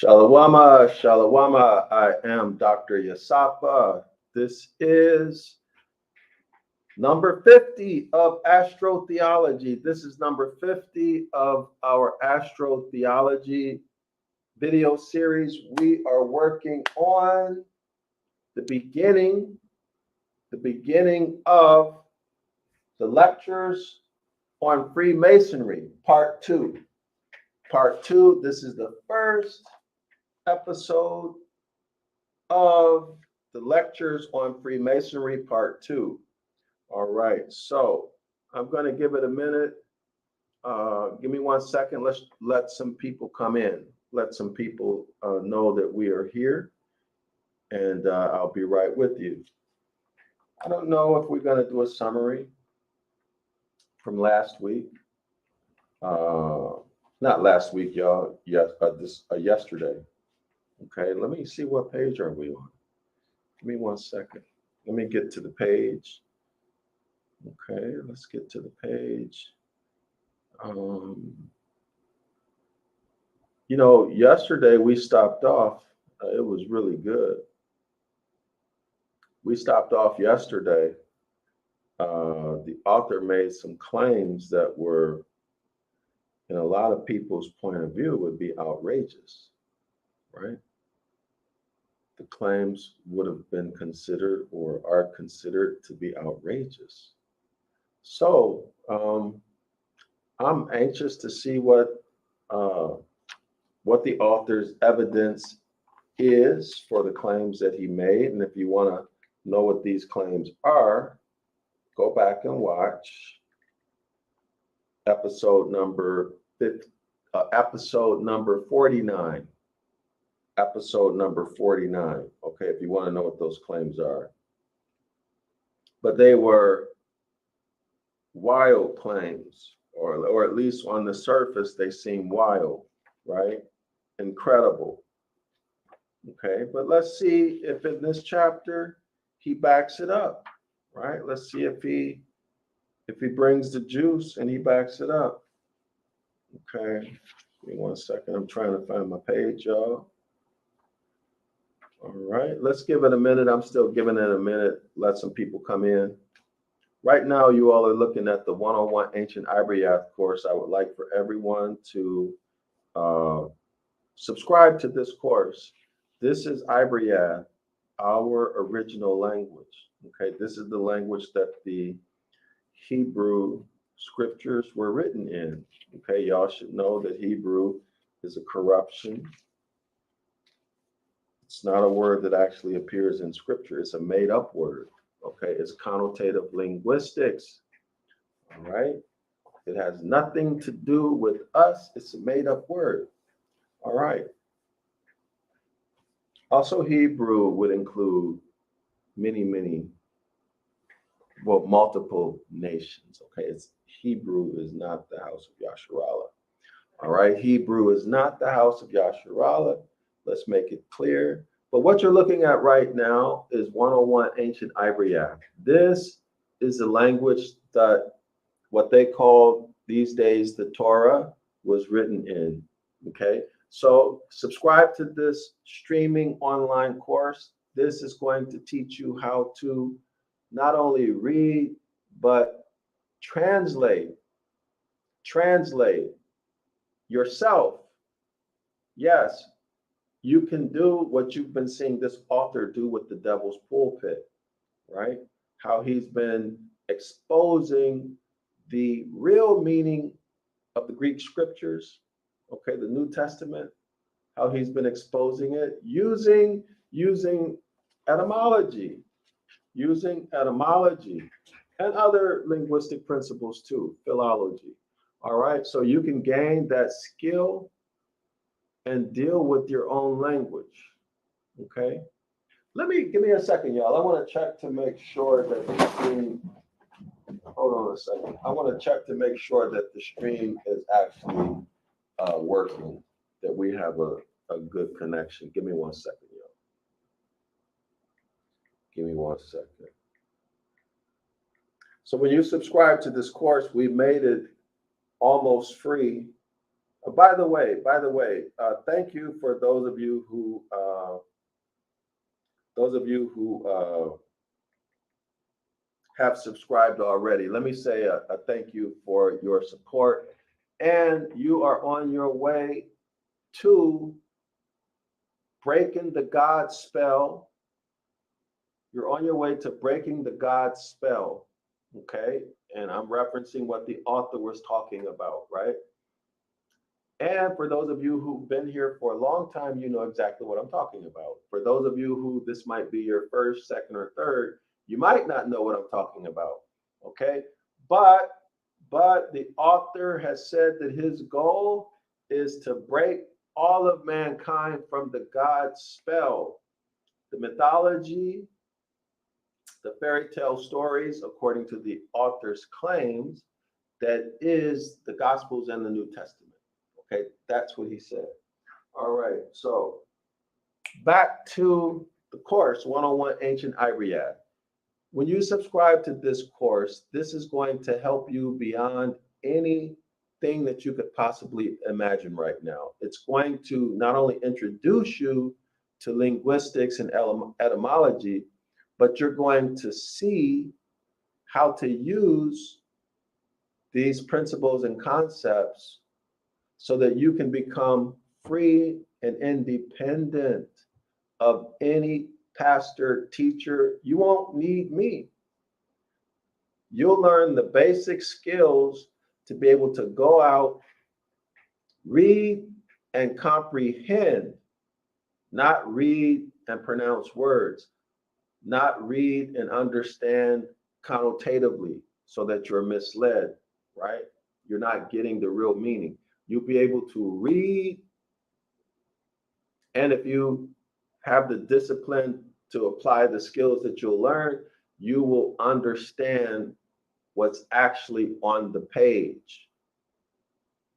Shalawama, Shalawama, I am Dr. Yasapa. This is number 50 of Astrotheology. This is number 50 of our Astrotheology video series. We are working on the beginning of the lectures on Freemasonry, part 2. Part 2, this is the first episode of the lectures on Freemasonry, part 2. All right, so I'm going to give it a minute. Give me 1 second. Let's let some people come in. Let some people know that we are here, and I'll be right with you. I don't know if we're going to do a summary from last week. Not last week, y'all. Yes, yesterday. Okay, let me see what page are we on. Give me 1 second. Let me get to the page. Okay, let's get to the page. Yesterday we stopped off. It was really good. We stopped off yesterday. The author made some claims that were, in a lot of people's point of view, would be outrageous, right? The claims would have been considered or are considered to be outrageous. So I'm anxious to see what the author's evidence is for the claims that he made. And if you want to know what these claims are, go back and watch episode number 49. Episode number 49. Okay, if you want to know what those claims are. But they were wild claims, or at least on the surface, they seem wild, right? Incredible. Okay, but let's see if in this chapter he backs it up, right? Let's see if he brings the juice and he backs it up. Okay, give me 1 second. I'm trying to find my page, y'all. All right, let's give it a minute. I'm still giving it a minute. Let some people come in. Right now, you all are looking at the 101 Ancient Ibaryath course. I would like for everyone to subscribe to this course. This is Ibaryath, our original language. Okay, this is the language that the Hebrew scriptures were written in. Okay, y'all should know that Hebrew is a corruption. It's not a word that actually appears in scripture. It's a made-up word. Okay, it's connotative linguistics. All right, it has nothing to do with us. It's a made-up word. All right. Also, Hebrew would include multiple nations. Okay, Hebrew is not the house of Yasharallah. All right, Hebrew is not the house of Yasharallah. Let's make it clear. But what you're looking at right now is 101 Ancient Ibaryath. This is the language that what they call these days the Torah was written in. Okay, so subscribe to this streaming online course. This is going to teach you how to not only read, but translate yourself. Yes, you can do what you've been seeing this author do with the Devil's Pulpit, right? How he's been exposing the real meaning of the Greek scriptures, okay, the New Testament, how he's been exposing it using etymology, and other linguistic principles too, philology. All right, so you can gain that skill and deal with your own language. Okay, give me a second, y'all. I want to check to make sure that the stream. Hold on a second. I want to check to make sure that the stream is actually working. That we have a good connection. Give me 1 second, y'all. Give me 1 second. So when you subscribe to this course, we made it almost free By the way, thank you for those of you who have subscribed already. Let me say a thank you for your support, and you are on your way to breaking the God spell. You're on your way to breaking the God spell, okay? And I'm referencing what the author was talking about, right? And for those of you who've been here for a long time, you know exactly what I'm talking about. For those of you who this might be your first, second, or third, you might not know what I'm talking about, okay? But the author has said that his goal is to break all of mankind from the God spell. The mythology, the fairy tale stories, according to the author's claims, that is the Gospels and the New Testament. Okay, that's what he said. All right, so back to the course, 101 Ancient Ibaryath. When you subscribe to this course, this is going to help you beyond anything that you could possibly imagine right now. It's going to not only introduce you to linguistics and etymology, but you're going to see how to use these principles and concepts so that you can become free and independent of any pastor, teacher. You won't need me. You'll learn the basic skills to be able to go out, read and comprehend, not read and pronounce words, not read and understand connotatively so that you're misled, right? You're not getting the real meaning. You'll be able to read, and if you have the discipline to apply the skills that you'll learn, you will understand what's actually on the page,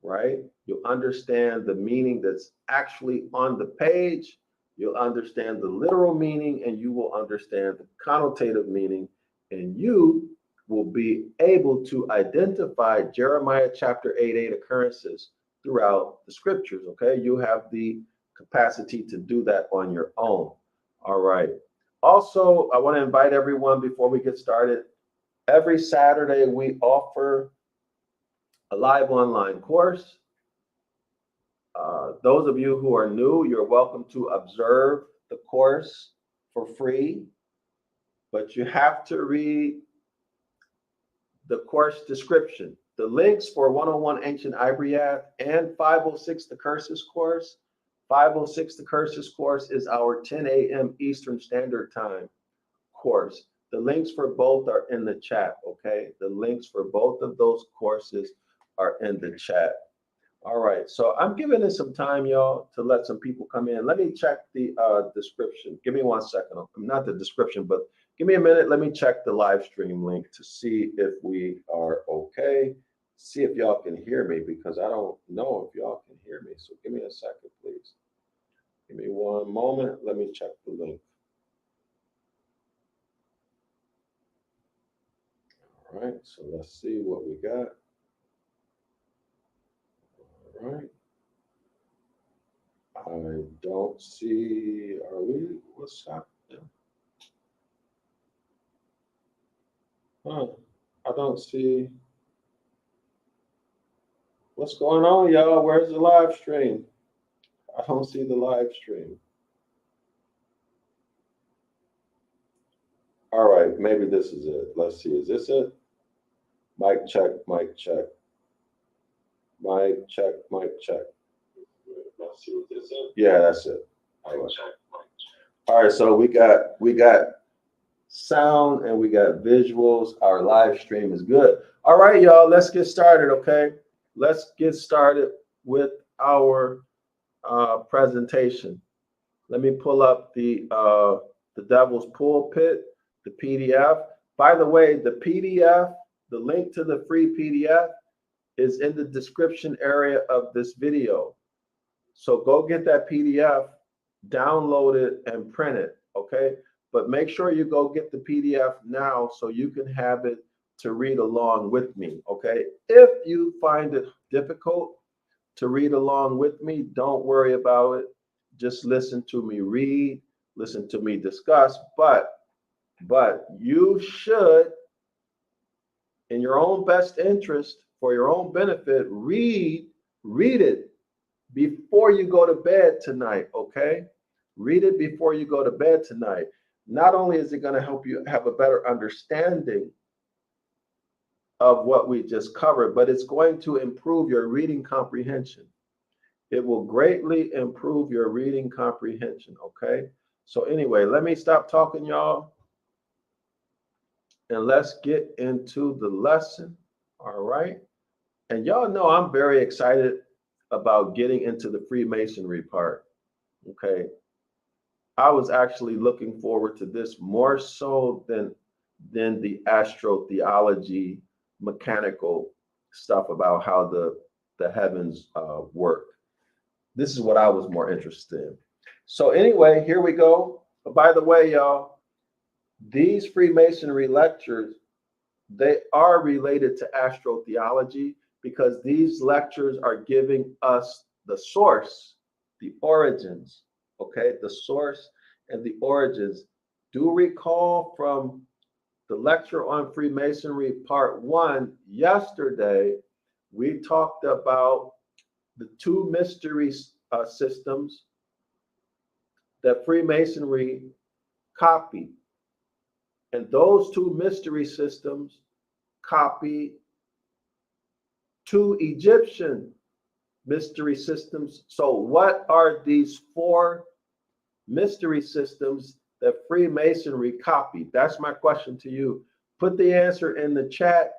right? You'll understand the meaning that's actually on the page. You'll understand the literal meaning, and you will understand the connotative meaning, and you will be able to identify Jeremiah chapter 8:8 occurrences throughout the scriptures, okay? You have the capacity to do that on your own. All right. Also, I want to invite everyone before we get started. Every Saturday, we offer a live online course. Those of you who are new, you're welcome to observe the course for free, but you have to read the course description. The links for 101 Ancient Ibaryath and 506 The Curses course. 506 The Curses course is our 10 a.m. Eastern Standard Time course. The links for both are in the chat, okay? The links for both of those courses are in the chat. All right, so I'm giving it some time, y'all, to let some people come in. Let me check the description. Give me 1 second. Not the description, but give me a minute. Let me check the live stream link to see if we are okay. See if y'all can hear me, because I don't know if y'all can hear me. So give me a second, please. Give me 1 moment. Let me check the link. All right, so let's see what we got. All right. I don't see, what's happening? I don't see, what's going on, y'all? Where's the live stream? I don't see the live stream. All right, maybe this is it. Let's see, is this it? Mic check, mic check. Mic check, mic check. Let's see, is this it? Yeah, that's it. All right. All right, so we got sound and we got visuals. Our live stream is good. All right, y'all, let's get started, okay? Let's get started with our presentation. Let me pull up the Devil's Pulpit, the PDF. By the way, the PDF, the link to the free PDF is in the description area of this video. So go get that PDF, download it, and print it, okay? But make sure you go get the PDF now so you can have it to read along with me, okay? If you find it difficult, to read along with me, don't worry about it. Just listen to me read, listen to me discuss, but you should, in your own best interest, for your own benefit, read it before you go to bed tonight, okay? Read it before you go to bed tonight. Not only is it going to help you have a better understanding of what we just covered, but it's going to improve your reading comprehension. It will greatly improve your reading comprehension, okay? So anyway, let me stop talking, y'all, and let's get into the lesson, all right? And y'all know I'm very excited about getting into the Freemasonry part, okay? I was actually looking forward to this more so than the astrotheology, mechanical stuff about how the heavens work. This is what I was more interested in. So anyway, here we go. But by the way, y'all, these Freemasonry lectures, they are related to astrotheology because these lectures are giving us the source, the origins, okay? The source and the origins. Do recall from the lecture on Freemasonry part 1 yesterday, we talked about the two mystery systems that Freemasonry copied. And those two mystery systems copy two Egyptian mystery systems. So what are these four mystery systems that Freemasonry copied? That's my question to you. Put the answer in the chat.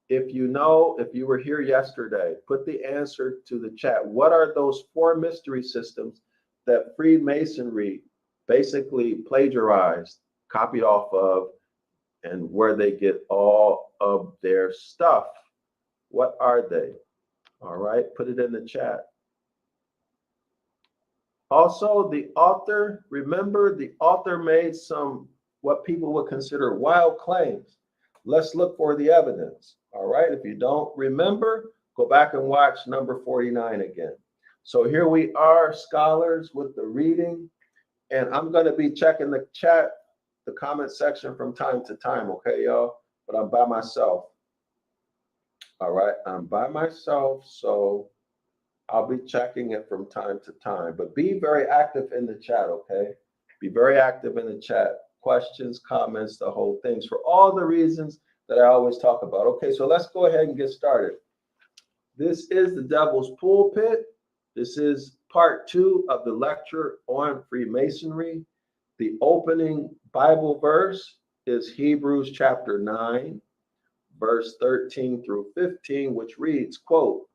If you know, if you were here yesterday, put the answer to the chat. What are those four mystery systems that Freemasonry basically plagiarized, copied off of, and where they get all of their stuff? What are they? All right, put it in the chat. Also, the author, remember, the author made some what people would consider wild claims. Let's look for the evidence. All right, if you don't remember, go back and watch number 49 again. So here we are, scholars, with the reading, and I'm going to be checking the chat, the comment section from time to time, okay, y'all? But I'm by myself. All right, I'm by myself, so I'll be checking it from time to time. But be very active in the chat, okay? Be very active in the chat. Questions, comments, the whole things, for all the reasons that I always talk about. Okay, so let's go ahead and get started. This is the Devil's Pulpit. This is part 2 of the lecture on Freemasonry. The opening Bible verse is Hebrews chapter 9, verse 13 through 15, which reads, quote,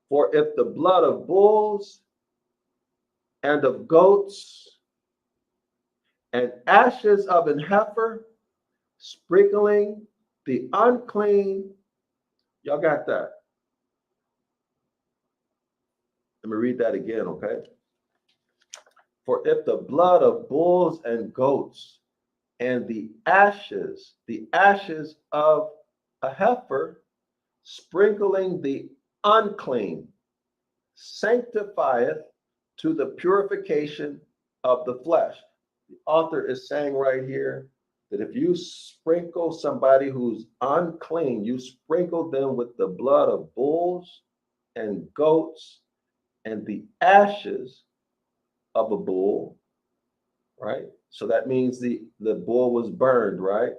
"For if the blood of bulls and of goats and ashes of an heifer, sprinkling the unclean," y'all got that? Let me read that again, okay? "For if the blood of bulls and goats and the ashes of a heifer, sprinkling the unclean, sanctifieth to the purification of the flesh." The author is saying right here that if you sprinkle somebody who's unclean, you sprinkle them with the blood of bulls and goats and the ashes of a bull, right? So that means the bull was burned, right?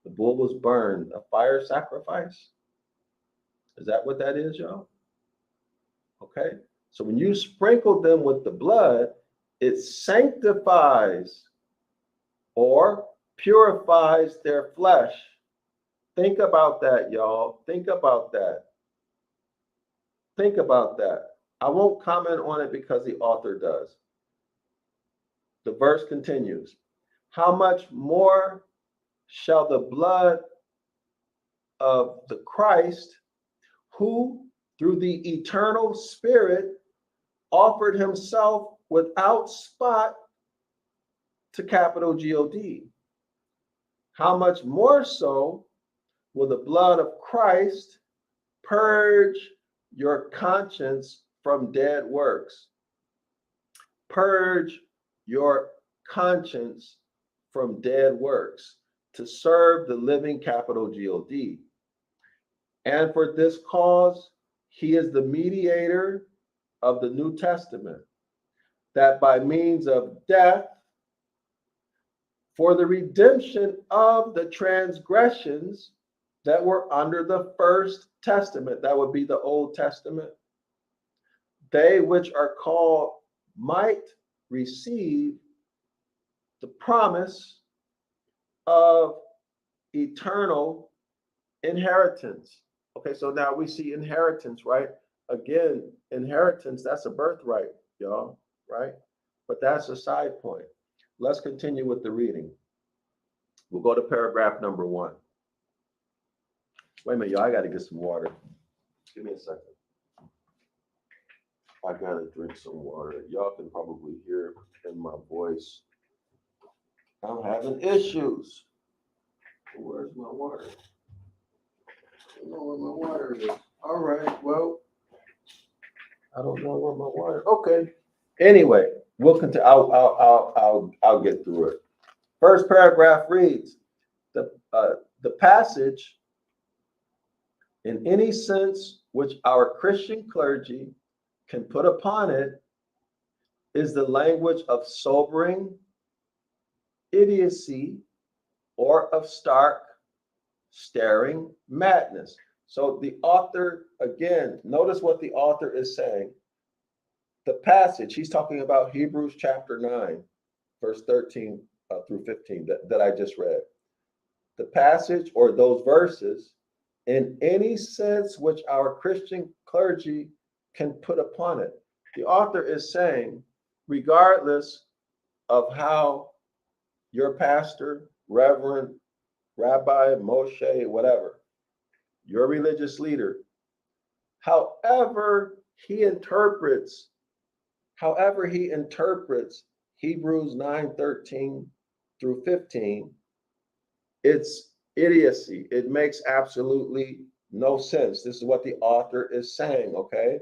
The bull was burned, a fire sacrifice. Is that what that is, y'all? Okay. So when you sprinkle them with the blood, it sanctifies or purifies their flesh. Think about that, y'all. Think about that. Think about that. I won't comment on it because the author does. The verse continues. "How much more shall the blood of the Christ, who through the eternal Spirit offered himself without spot to capital God, how much more so will the blood of Christ purge your conscience from dead works. Purge your conscience from dead works to serve the living, capital God. And for this cause, he is the mediator of the New Testament, that by means of death, for the redemption of the transgressions that were under the first testament, that would be the Old Testament, they which are called might receive the promise of eternal inheritance. Okay, so now we see inheritance, right? Again, inheritance, that's a birthright, y'all, right? But that's a side point. Let's continue with the reading. We'll go to paragraph number 1. Wait a minute, y'all, I got to get some water. Give me a second. I got to drink some water. Y'all can probably hear in my voice, I'm having issues. Where's my water? I don't know where my water is. All right, well, I don't know where my water. Okay. Anyway, we'll continue. I'll get through it. First paragraph reads, the passage, in any sense which our Christian clergy can put upon it, is the language of sobering idiocy or of stark, staring madness. So the author, again, notice what the author is saying. The passage, he's talking about Hebrews chapter 9, verse 13 through 15 that I just read. The passage or those verses, in any sense which our Christian clergy can put upon it. The author is saying, regardless of how your pastor, reverend, rabbi, Moshe, whatever, your religious leader, however he interprets Hebrews 9:13 through 15, it's idiocy. It makes absolutely no sense. This is what the author is saying, okay?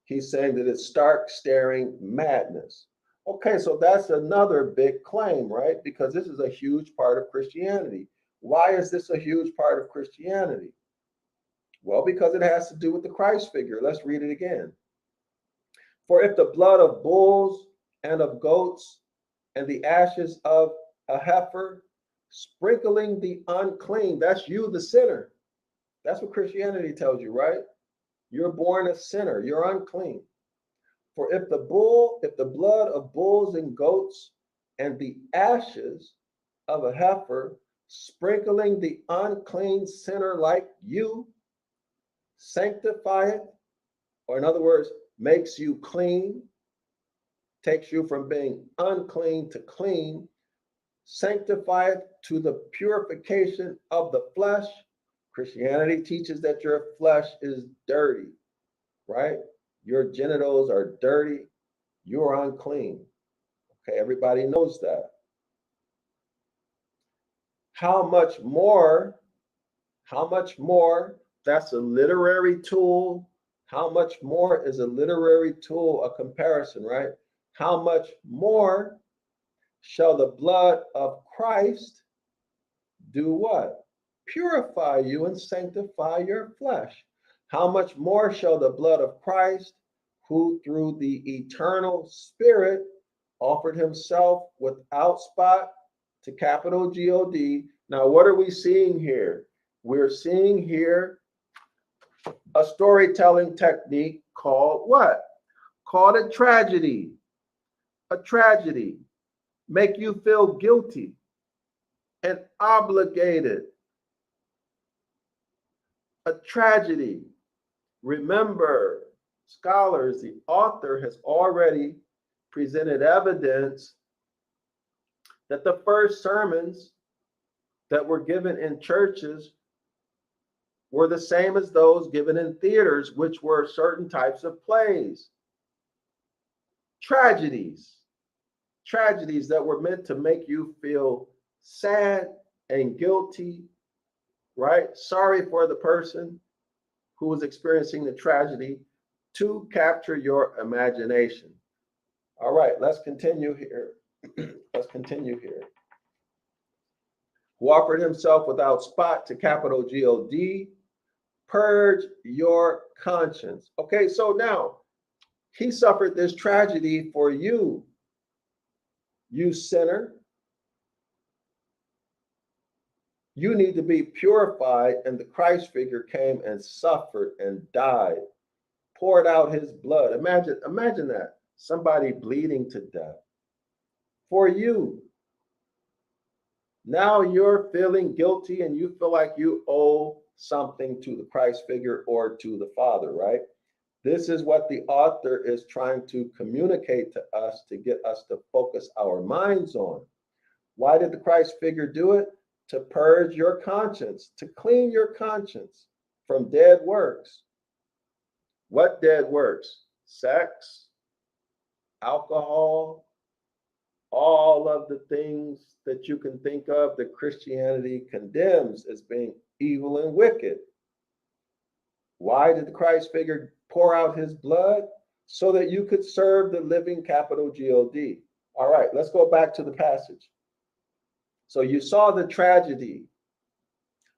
He's saying that it's stark, staring madness. Okay, so that's another big claim, right? Because this is a huge part of Christianity. Why is this a huge part of Christianity? Well, because it has to do with the Christ figure. Let's read it again. For if the blood of bulls and of goats and the ashes of a heifer, sprinkling the unclean, that's you, the sinner. That's what Christianity tells you, right? You're born a sinner. You're unclean. For if the blood of bulls and goats and the ashes of a heifer, sprinkling the unclean sinner like you, sanctify it, or in other words, makes you clean, takes you from being unclean to clean, sanctify it to the purification of the flesh. Christianity teaches that your flesh is dirty, right? Your genitals are dirty. You're unclean. Okay, everybody knows that. How much more? That's a literary tool. How much more is a literary tool, a comparison, right? How much more shall the blood of Christ do what? Purify you and sanctify your flesh. How much more shall the blood of Christ, who through the eternal Spirit offered himself without spot to capital God. Now, what are we seeing here? We're seeing here a storytelling technique called what? Called a tragedy. A tragedy. Make you feel guilty and obligated. A tragedy. Remember, scholars, the author has already presented evidence that the first sermons that were given in churches were the same as those given in theaters, which were certain types of plays. Tragedies that were meant to make you feel sad and guilty, right? Sorry for the person who is experiencing the tragedy to capture your imagination. All right, let's continue here. Let's continue here. Who offered himself without spot to capital G-O-D, purge your conscience. Okay, so now he suffered this tragedy for you, you sinner. You need to be purified, and the Christ figure came and suffered and died, poured out his blood. Imagine that. Somebody bleeding to death for you. Now you're feeling guilty and you feel like you owe something to the Christ figure or to the Father, right? This is what the author is trying to communicate to us to get us to focus our minds on. Why did the Christ figure do it? To purge your conscience, to clean your conscience from dead works. What dead works? Sex, alcohol, all of the things that you can think of that Christianity condemns as being evil and wicked. Why did the Christ figure pour out his blood? So that you could serve the living capital G-O-D. All right, let's go back to the passage. So you saw the tragedy.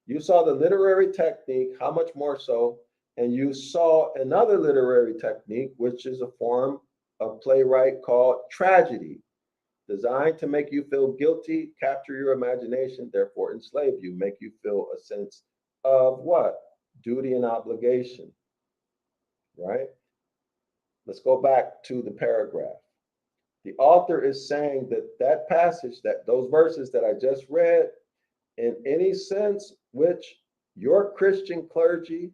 You saw the literary technique, how much more so? And you saw another literary technique, which is a form of playwright called tragedy, designed to make you feel guilty, capture your imagination, therefore enslave you, make you feel a sense of what? Duty and obligation, right? Let's go back to the paragraph. The author is saying that that passage, that those verses that I just read, in any sense which your Christian clergy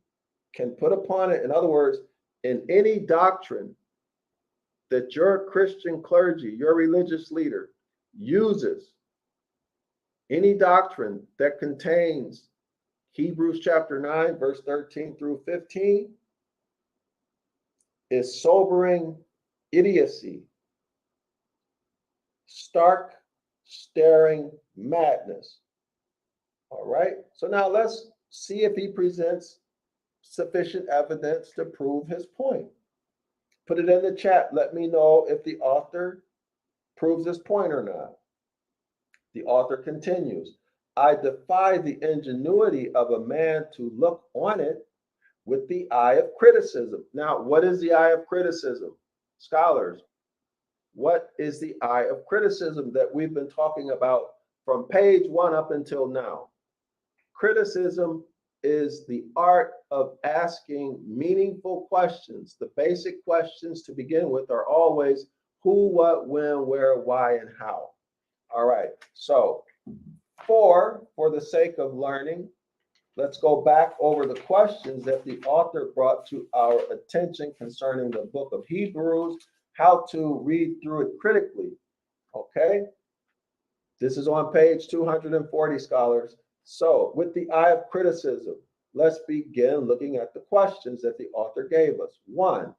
can put upon it, in other words, in any doctrine that your Christian clergy, your religious leader, uses, any doctrine that contains Hebrews chapter 9, verse 13 through 15, is sobering idiocy, stark, staring madness. All right, so now let's see if he presents sufficient evidence to prove his point. Put it in the chat. Let me know if the author proves his point or not. The author continues, I defy the ingenuity of a man to look on it with the eye of criticism. Now, what is the eye of criticism? Scholars, what is the eye of criticism that we've been talking about from page 1 up until now? Criticism is the art of asking meaningful questions. The basic questions to begin with are always who, what, when, where, why, and how. All right, so for the sake of learning, let's go back over the questions that the author brought to our attention concerning the book of Hebrews, how to read through it critically, okay? This is on page 240, scholars. So with the eye of criticism, let's begin looking at the questions that the author gave us. 1,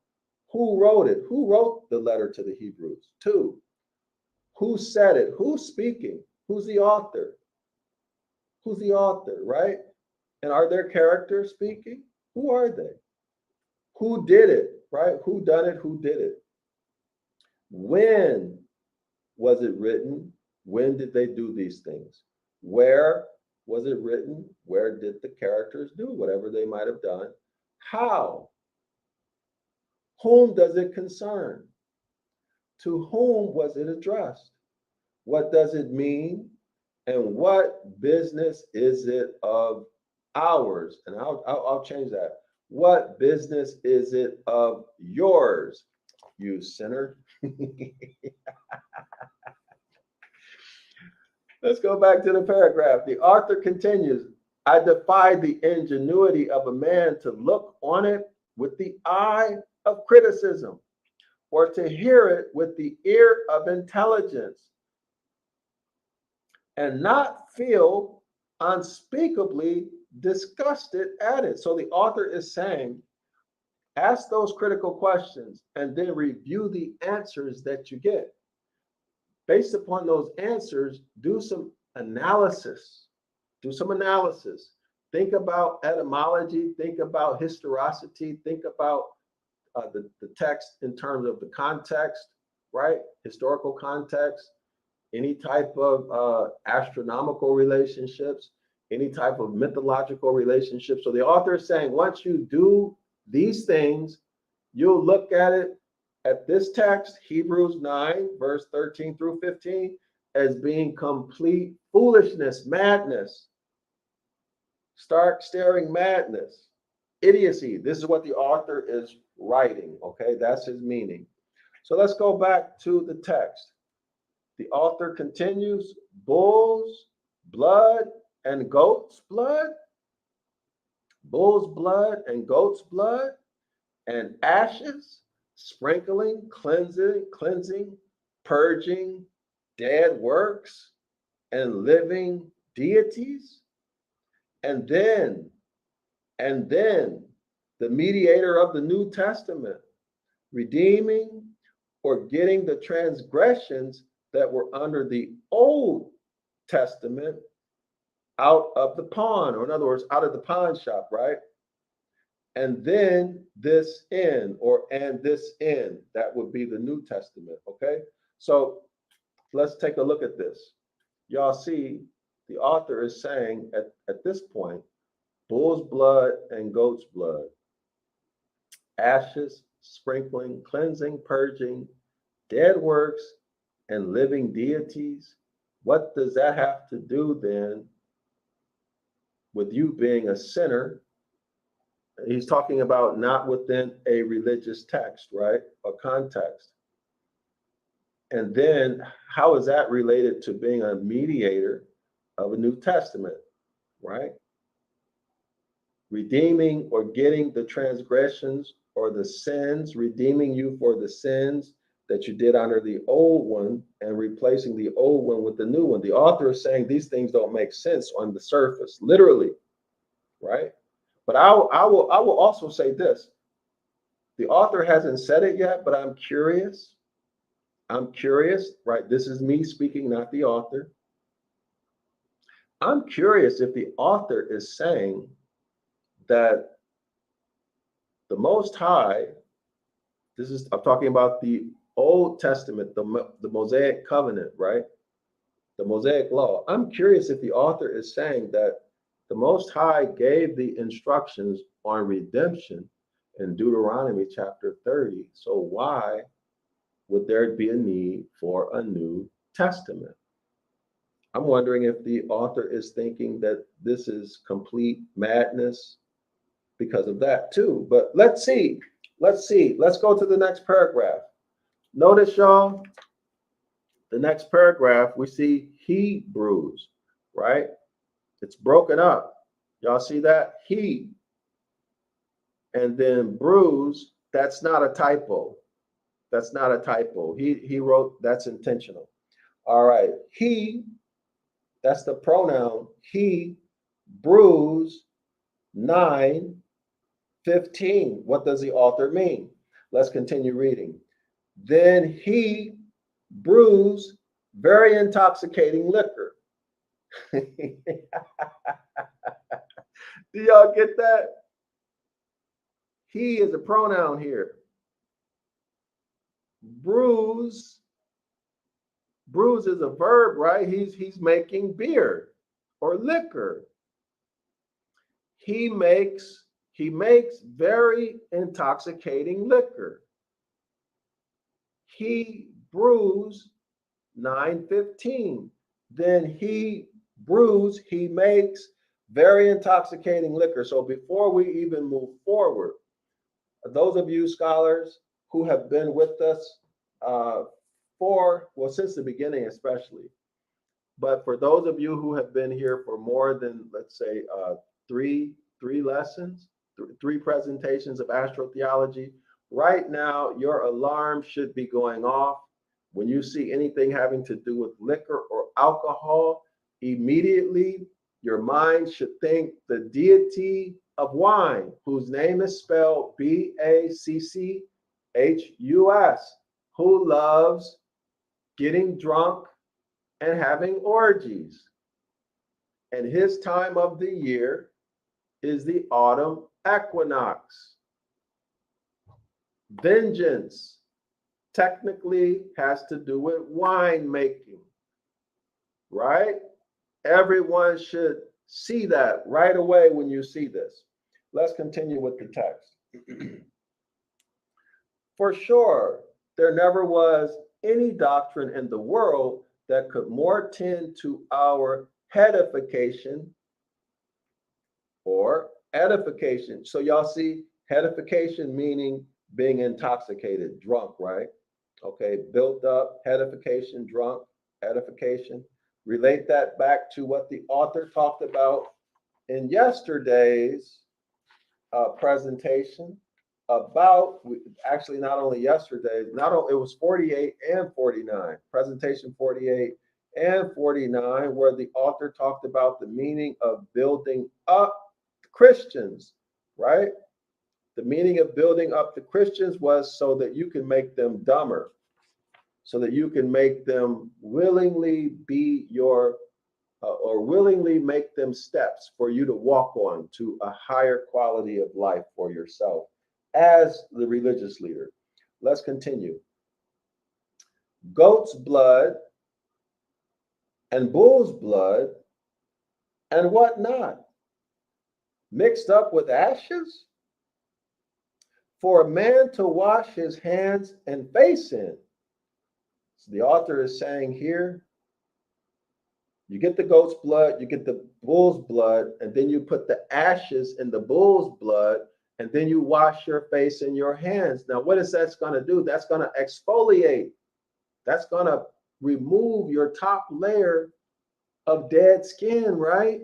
who wrote it? Who wrote the letter to the Hebrews? 2, who said it? Who's speaking? Who's the author? Who's the author, right? And are there characters speaking? Who are they? Who did it, right? Who done it? Who did it? When was it written? When did they do these things? Where was it written? Where did the characters do whatever they might have done? How? Whom does it concern? To whom was it addressed? What does it mean? And what business is it of ours? And I'll change that. What business is it of yours, you sinner? Let's go back to the paragraph. The author continues, I defy the ingenuity of a man to look on it with the eye of criticism, or to hear it with the ear of intelligence, and not feel unspeakably disgusted at it. So the author is saying, ask those critical questions and then review the answers that you get. Based upon those answers, do some analysis. Do some analysis. Think about etymology, think about historicity, think about the text in terms of the context, right? Historical context, any type of astronomical relationships, any type of mythological relationships. So the author is saying, once you do these things, you'll look at this text, Hebrews 9, verse 13 through 15, as being complete foolishness, madness, stark staring madness, idiocy. This is what the author is writing, okay? That's his meaning. So let's go back to the text. The author continues, bulls, blood, and goat's blood, bull's blood and goat's blood, and ashes, sprinkling, cleansing, purging, dead works, and living deities. And then the mediator of the New Testament, redeeming or getting the transgressions that were under the Old Testament out of the pawn, or in other words, out of the pawn shop, right? And then this end, and this end, that would be the New Testament, okay? So let's take a look at this. Y'all see, the author is saying at this point, bull's blood and goat's blood, ashes, sprinkling, cleansing, purging, dead works, and living deities. What does that have to do then with you being a sinner? He's talking about not within a religious text, right? A context. And then how is that related to being a mediator of a New Testament, right? Redeeming or getting the transgressions or the sins, redeeming you for the sins that you did under the old one and replacing the old one with the new one. The author is saying these things don't make sense on the surface, literally, right? But I will also say this. The author hasn't said it yet, but I'm curious. I'm curious, right? This is me speaking, not the author. I'm curious if the author is saying that the Most High, I'm talking about the Old Testament, the Mosaic covenant, right? The Mosaic law. I'm curious if the author is saying that the Most High gave the instructions on redemption in Deuteronomy chapter 30. So why would there be a need for a New Testament? I'm wondering if the author is thinking that this is complete madness because of that too. But let's see. Let's go to the next paragraph. Notice, y'all, the next paragraph, we see Hebrews, right? It's broken up. Y'all see that? He. And then bruise, that's not a typo. That's not a typo. He wrote, that's intentional. All right. He, that's the pronoun. He, bruise, 9:15. What does the author mean? Let's continue reading. Then he brews very intoxicating liquor. Do y'all get that? He is a pronoun here. Brews is a verb, right? He's making beer or liquor. He makes very intoxicating liquor. He brews 9:15. Then he makes very intoxicating liquor. So before we even move forward, those of you scholars who have been with us since the beginning especially, but for those of you who have been here for more than, let's say, three lessons, three presentations of astrotheology, right now your alarm should be going off. When you see anything having to do with liquor or alcohol, immediately your mind should think the deity of wine, whose name is spelled Bacchus, who loves getting drunk and having orgies. And his time of the year is the autumn equinox. Vengeance technically has to do with wine making, right? Everyone should see that right away when you see this. Let's continue with the text. For sure, there never was any doctrine in the world that could more tend to our edification or edification. So y'all see edification meaning being intoxicated, drunk, right? Okay, built up, edification, drunk, edification. Relate that back to what the author talked about in yesterday's presentation about, actually not only yesterday, it was 48 and 49, presentation 48 and 49, where the author talked about the meaning of building up Christians, right? The meaning of building up the Christians was so that you can make them dumber, so that you can make them willingly be your, or willingly make them steps for you to walk on to a higher quality of life for yourself as the religious leader. Let's continue. Goat's blood and bull's blood and whatnot mixed up with ashes for a man to wash his hands and face in. So the author is saying here, you get the goat's blood, you get the bull's blood, and then you put the ashes in the bull's blood, and then you wash your face and your hands. Now, what is that going to do? That's going to exfoliate. That's going to remove your top layer of dead skin, right?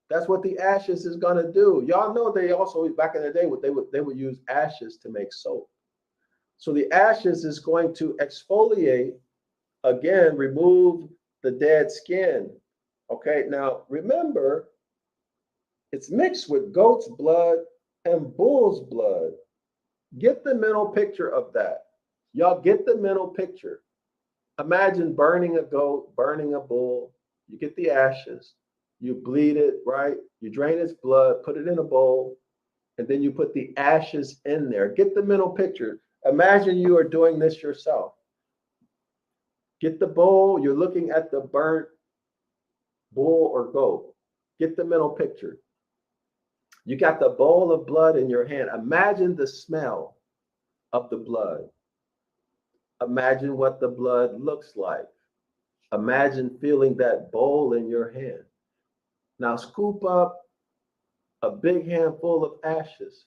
That's what the ashes is going to do. Y'all know they also, back in the day, they would use ashes to make soap. So the ashes is going to exfoliate, again, remove the dead skin. Okay, now remember, it's mixed with goat's blood and bull's blood. Get the mental picture of that. Y'all get the mental picture. Imagine burning a goat, burning a bull. You get the ashes, you bleed it, right? You drain its blood, put it in a bowl, and then you put the ashes in there. Get the mental picture. Imagine you are doing this yourself. Get the bowl, you're looking at the burnt bull or goat. Get the mental picture. You got the bowl of blood in your hand. Imagine the smell of the blood. Imagine what the blood looks like. Imagine feeling that bowl in your hand. Now scoop up a big handful of ashes.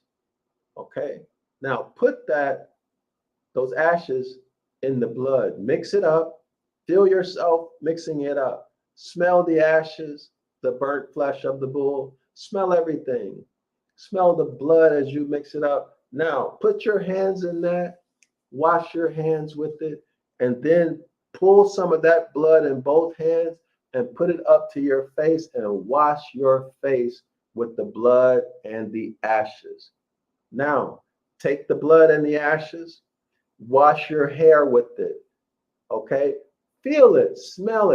Okay. Now put those ashes in the blood. Mix it up. Feel yourself mixing it up. Smell the ashes, the burnt flesh of the bull. Smell everything. Smell the blood as you mix it up. Now put your hands in that. Wash your hands with it, and then pull some of that blood in both hands and put it up to your face and wash your face with the blood and the ashes. Now, take the blood and the ashes, wash your hair with it, okay? Feel it, smell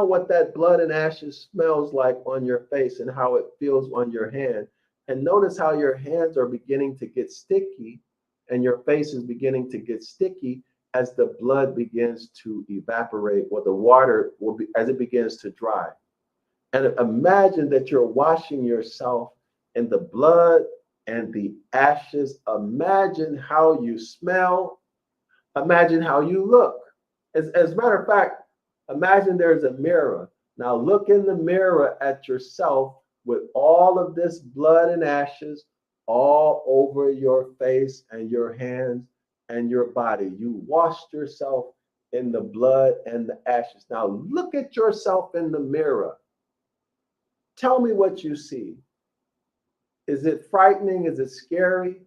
what that blood and ashes smells like on your face and how it feels on your hand. And notice how your hands are beginning to get sticky and your face is beginning to get sticky as the blood begins to evaporate, or the water will be as it begins to dry. And imagine that you're washing yourself in the blood and the ashes. Imagine how you smell. Imagine how you look. As a matter of fact, imagine there's a mirror. Now look in the mirror at yourself with all of this blood and ashes all over your face and your hands and your body. You washed yourself in the blood and the ashes. Now look at yourself in the mirror. Tell me what you see. Is it frightening? Is it scary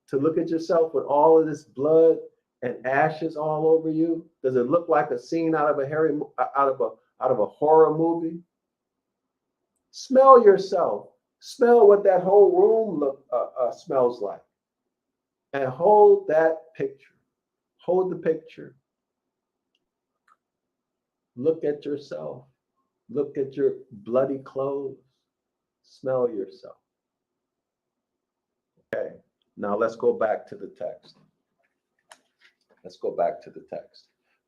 to look at yourself with all of this blood and ashes all over you? Does it look like a scene out of a horror movie? Smell yourself. Smell what that whole room smells like. And hold that picture. Hold the picture. Look at yourself. Look at your bloody clothes. Smell yourself. Okay, now let's go back to the text. Let's go back to the text.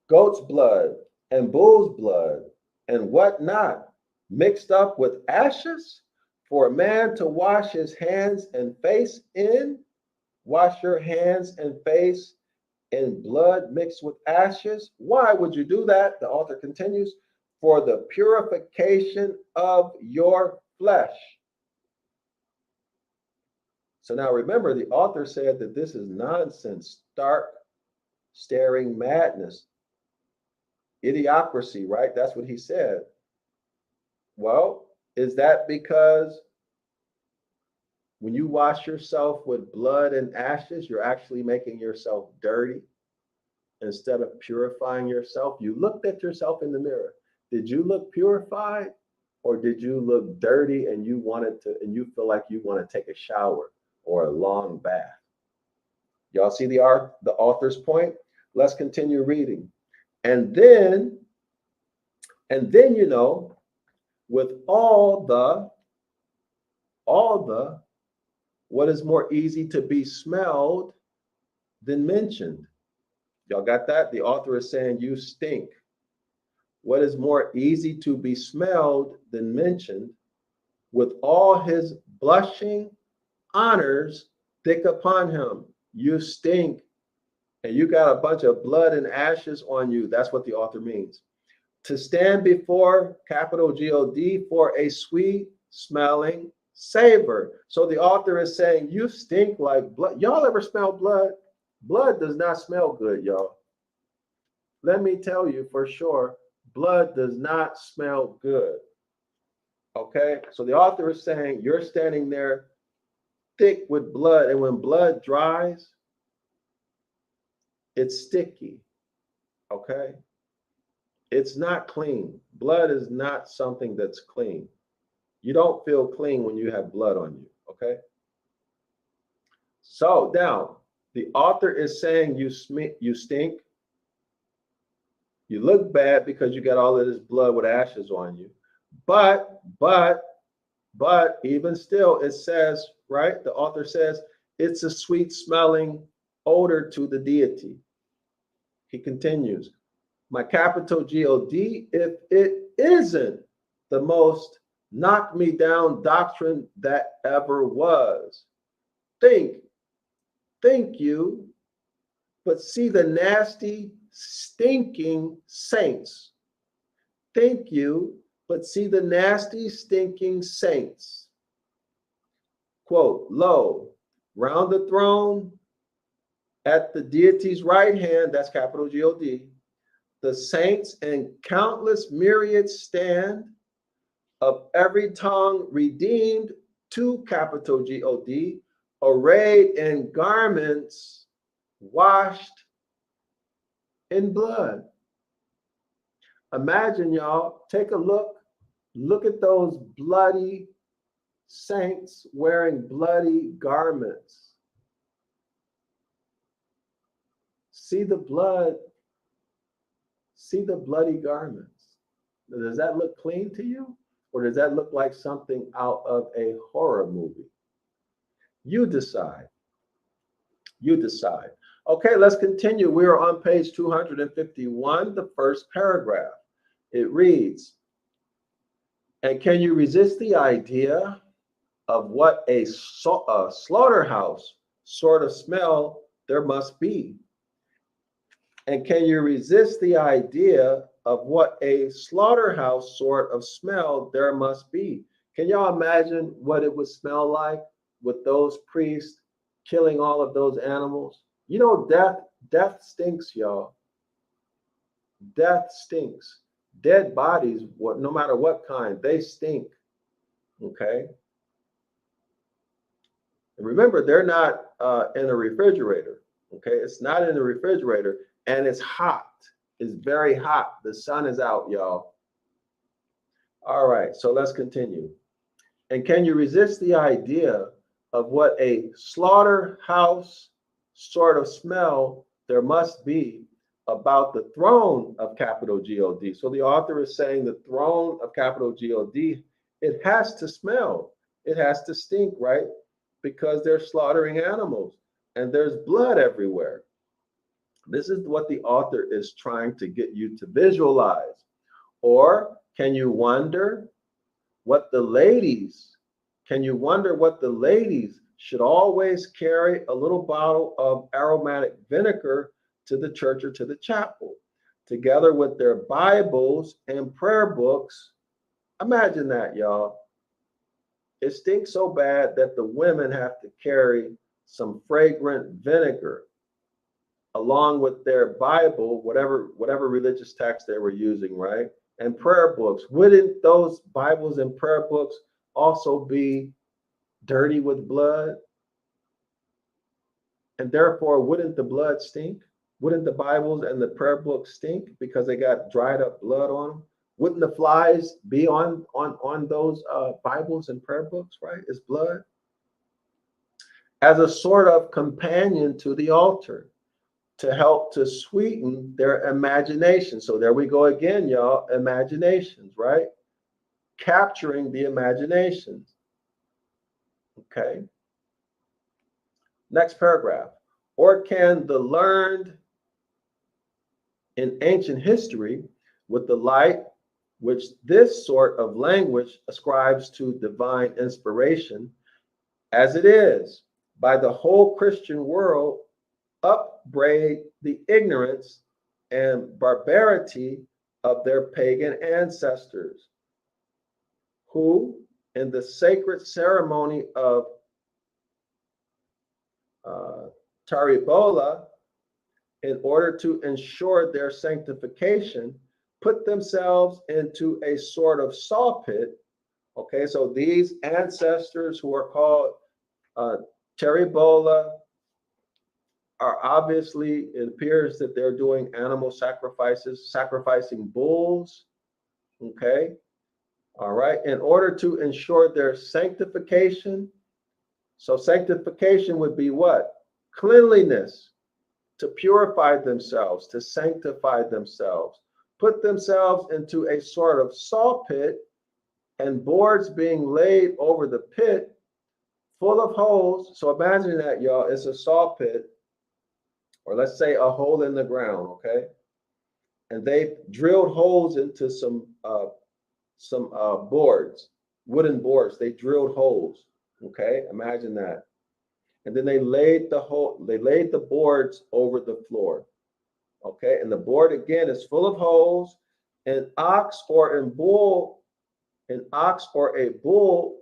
Goat's blood and bull's blood and whatnot mixed up with ashes for a man to wash his hands and face in. Wash your hands and face in blood mixed with ashes. Why would you do that? The author continues, for the purification of your flesh. So now remember, the author said that this is nonsense, stark, staring madness, idiocracy, right? That's what he said. Well, is that because when you wash yourself with blood and ashes, you're actually making yourself dirty instead of purifying yourself? You looked at yourself in the mirror. Did you look purified, or did you look dirty and you feel like you want to take a shower or a long bath? Y'all see the author's point? Let's continue reading. And then, with all the, what is more easy to be smelled than mentioned? Y'all got that? The author is saying you stink. What is more easy to be smelled than mentioned? With all his blushing honors thick upon him, you stink, and you got a bunch of blood and ashes on you. That's what the author means. To stand before, capital G-O-D, for a sweet smelling savor. So the author is saying you stink like blood. Y'all ever smell blood? Blood does not smell good, y'all. Let me tell you for sure, blood does not smell good. Okay, so the author is saying you're standing there thick with blood, and when blood dries, it's sticky. Okay, it's not clean. Blood is not something that's clean. You don't feel clean when you have blood on you. Okay, so now the author is saying you stink. You look bad because you got all of this blood with ashes on you. But even still, it says, right? The author says it's a sweet smelling odor to the deity. He continues, my capital G-O-D, if it isn't the most knock me down doctrine that ever was. Think you, but see the nasty, stinking saints. Think you, but see the nasty, stinking saints. Quote, lo, round the throne at the deity's right hand, that's capital G-O-D, the saints and countless myriads stand, of every tongue redeemed to capital G-O-D, arrayed in garments washed in blood. Imagine, y'all, take a look at those bloody saints wearing bloody garments. See the blood, see the bloody garments. Does that look clean to you? Or does that look like something out of a horror movie? You decide. You decide. Okay, let's continue. We are on page 251, the first paragraph. It reads, and can you resist the idea of what a slaughterhouse sort of smell there must be? And can you resist the idea of what a slaughterhouse sort of smell there must be? Can y'all imagine what it would smell like with those priests killing all of those animals? You know, death stinks, y'all. Death stinks. Dead bodies, no matter what kind, they stink. Okay. And remember, they're not in a refrigerator. Okay, it's not in the refrigerator, and it's hot. It's very hot. The sun is out, y'all. All right, so let's continue. And can you resist the idea of what a slaughterhouse sort of smell there must be about the throne of capital G-O-D? So the author is saying the throne of capital G-O-D, it has to smell. It has to stink, right? because they're slaughtering animals and there's blood everywhere. This is what the author is trying to get you to visualize. Or can you wonder what the ladies should always carry a little bottle of aromatic vinegar to the church or to the chapel, together with their Bibles and prayer books? Imagine that, y'all. It stinks so bad that the women have to carry some fragrant vinegar along with their Bible, whatever religious text they were using, right? And prayer books. Wouldn't those Bibles and prayer books also be dirty with blood? And therefore, wouldn't the blood stink? Wouldn't the Bibles and the prayer books stink because they got dried up blood on them? Wouldn't the flies be on those Bibles and prayer books, right? It's blood. As a sort of companion to the altar, to help to sweeten their imagination. So there we go again, y'all. Imaginations, right? Capturing the imaginations. Okay. Next paragraph. Or can the learned in ancient history, with the light which this sort of language ascribes to divine inspiration, as it is, by the whole Christian world, upbraid the ignorance and barbarity of their pagan ancestors, who, in the sacred ceremony of Taribola, in order to ensure their sanctification, put themselves into a sort of saw pit. Okay, so these ancestors who are called Taribola are obviously, it appears that they're doing animal sacrifices, sacrificing bulls. Okay, all right, in order to ensure their sanctification. So sanctification would be what? Cleanliness, to purify themselves, to sanctify themselves, put themselves into a sort of saw pit, and boards being laid over the pit full of holes. So imagine that, y'all. It's a saw pit, or let's say a hole in the ground, okay? And they've drilled holes into some boards, wooden boards. They drilled holes, okay? Imagine that. And then they laid the boards over the floor, okay? And the board again is full of holes. An ox or a bull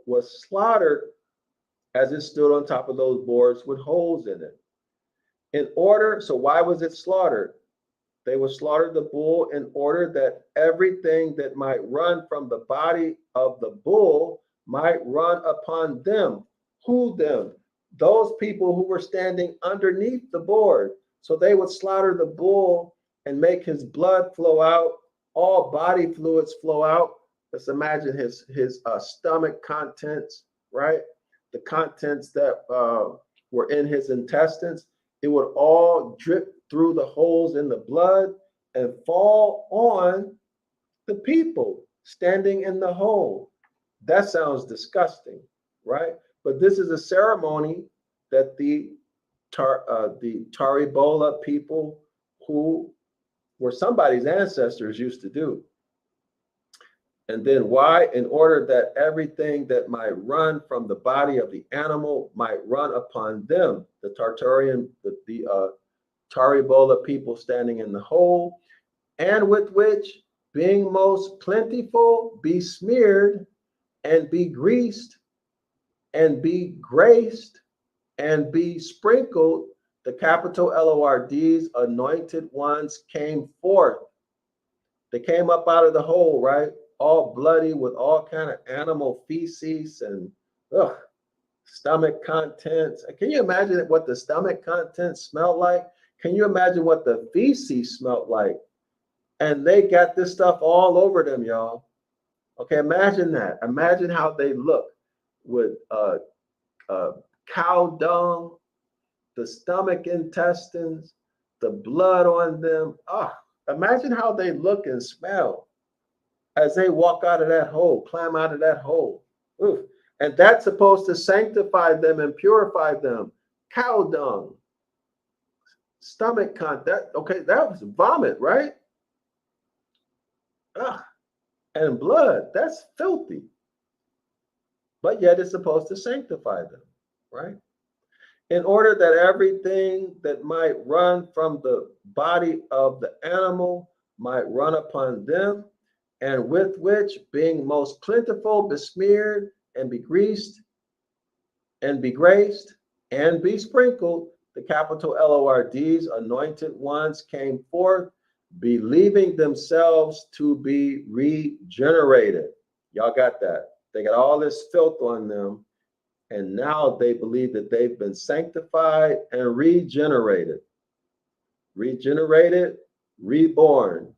was slaughtered as it stood on top of those boards with holes in it. So why was it slaughtered? They would slaughter the bull in order that everything that might run from the body of the bull might run upon them. Who them? Those people who were standing underneath the board. So they would slaughter the bull and make his blood flow out, all body fluids flow out. Let's imagine his stomach contents, right? The contents that were in his intestines. It would all drip through the holes in the blood and fall on the people standing in the hole. That sounds disgusting, right? But this is a ceremony that the Taribola people, who were somebody's ancestors, used to do. And then why? In order that everything that might run from the body of the animal might run upon them, the Taribola people standing in the hole, and with which, being most plentiful, be smeared and be greased and be graced and be sprinkled, the capital LORD's anointed ones came forth. They came up out of the hole, right? All bloody with all kind of animal feces and stomach contents. Can you imagine what the stomach contents smelled like? Can you imagine what the feces smelled like? And they got this stuff all over them, y'all. Okay, imagine that. Imagine how they look with cow dung, the stomach intestines, the blood on them. Imagine how they look and smell as they walk out of that hole, climb out of that hole. Oof. And that's supposed to sanctify them and purify them. Cow dung, stomach contact. Okay, that was vomit, right? Ugh. And blood, that's filthy. But yet it's supposed to sanctify them, right? In order that everything that might run from the body of the animal might run upon them, and with which, being most plentiful, besmeared and begreased and begraced and besprinkled, the capital LORDs, anointed ones, came forth, believing themselves to be regenerated. Y'all got that? They got all this filth on them, and now they believe that they've been sanctified and regenerated. Regenerated, reborn,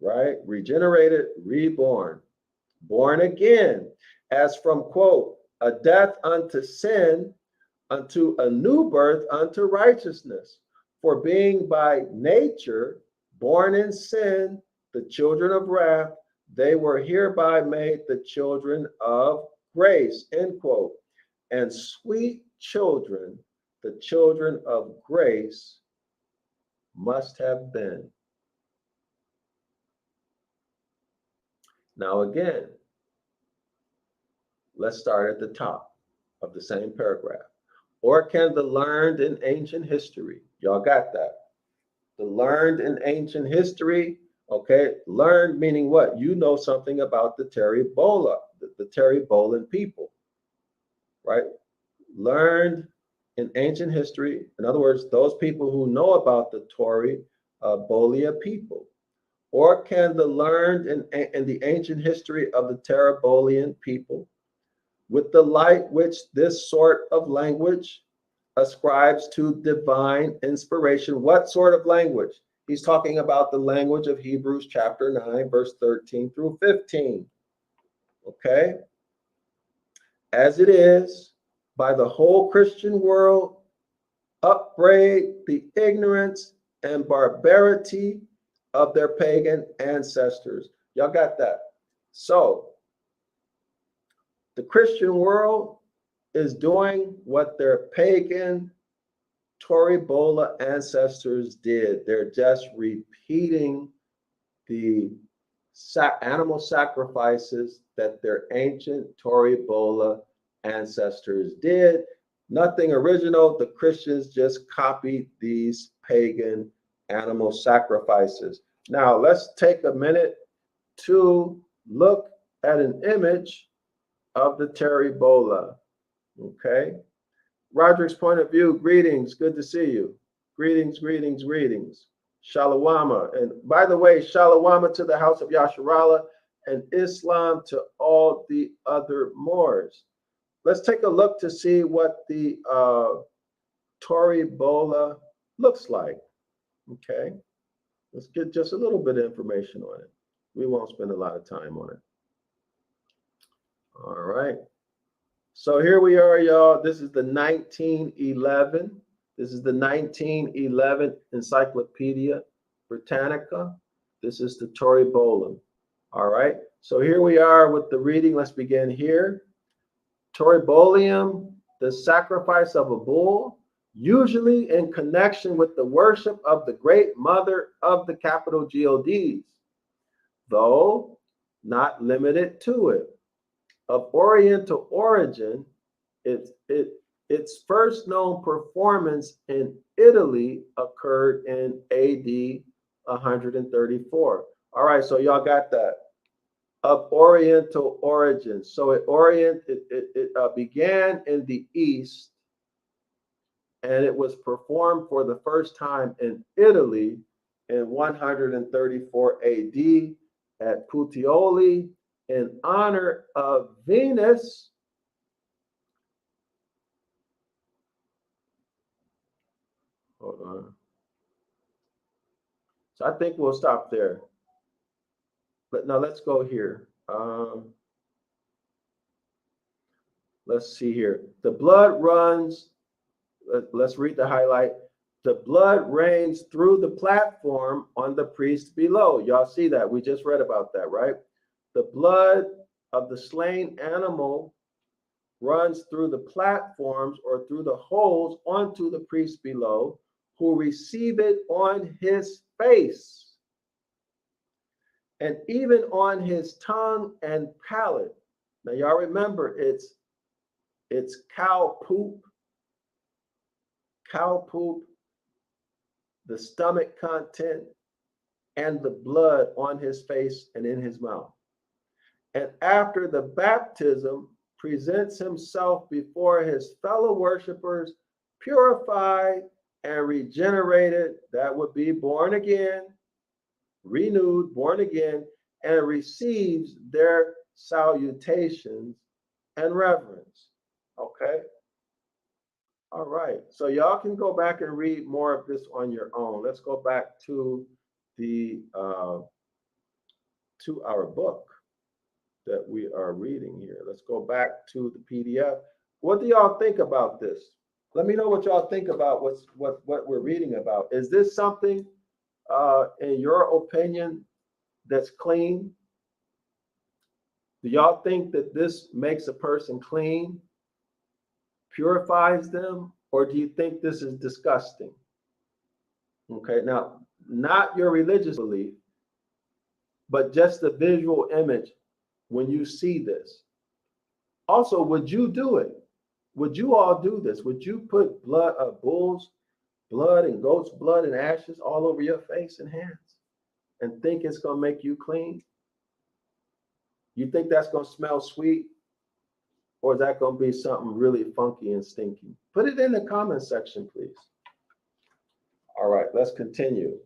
right? Regenerated, reborn, born again, as from, quote, a death unto sin, unto a new birth unto righteousness. For being by nature born in sin, the children of wrath, they were hereby made the children of grace, end quote. And sweet children, the children of grace, must have been. Now again, let's start at the top of the same paragraph. Or can the learned in ancient history, y'all got that? The learned in ancient history, okay? Learned meaning what? You know something about the Terribola, the Terribolan people, right? Learned in ancient history, in other words, those people who know about the Bolia people. Or can the learned in the ancient history of the Terribolian people, with the light which this sort of language ascribes to divine inspiration. What sort of language? He's talking about the language of Hebrews chapter 9, verse 13 through 15. Okay? As it is, by the whole Christian world, upbraid the ignorance and barbarity of their pagan ancestors. Y'all got that? So, the Christian world is doing what their pagan Toribola ancestors did. They're just repeating the animal sacrifices that their ancient Toribola ancestors did. Nothing original. The Christians just copied these pagan animal sacrifices. Now, let's take a minute to look at an image of the Terribola. Okay. Roderick's point of view, greetings. Good to see you. Greetings, greetings, greetings. Shalawama. And by the way, Shalawama to the house of Yasharallah, and Islam to all the other Moors. Let's take a look to see what the Toribola looks like. Okay. Let's get just a little bit of information on it. We won't spend a lot of time on it. All right. So here we are, y'all. This is the 1911. This is the 1911 Encyclopedia Britannica. This is the Toribolan. All right. So here we are with the reading. Let's begin here. Toribolium, the sacrifice of a bull, usually in connection with the worship of the great mother of the capital GODs, though not limited to it. Of Oriental origin, its first known performance in Italy occurred in AD 134. All right, so y'all got that. Of Oriental origin. So it began in the East, and it was performed for the first time in Italy in 134 AD at Puteoli, in honor of Venus. Hold on. So I think we'll stop there. But now let's go here. Let's see here. The blood runs. Let's read the highlight. The blood rains through the platform on the priest below. Y'all see that? We just read about that, right? The blood of the slain animal runs through the platforms or through the holes onto the priest below, who receive it on his face and even on his tongue and palate. Now, y'all remember, it's cow poop, the stomach content, and the blood on his face and in his mouth. And after the baptism, presents himself before his fellow worshipers, purified and regenerated, that would be born again, renewed, born again, and receives their salutations and reverence. Okay? All right. So y'all can go back and read more of this on your own. Let's go back to the to our book that we are reading here. Let's go back to the PDF. What do y'all think about this? Let me know what y'all think about what we're reading about. Is this something, in your opinion, that's clean? Do y'all think that this makes a person clean, purifies them, or do you think this is disgusting? Okay, now, not your religious belief, but just the visual image when you see this. Also, would you do it? Would you all do this? Would you put blood of bulls, blood and goat's blood and ashes all over your face and hands and think it's going to make you clean? You think that's going to smell sweet? Or is that going to be something really funky and stinky? Put it in the comment section, please. All right, let's continue.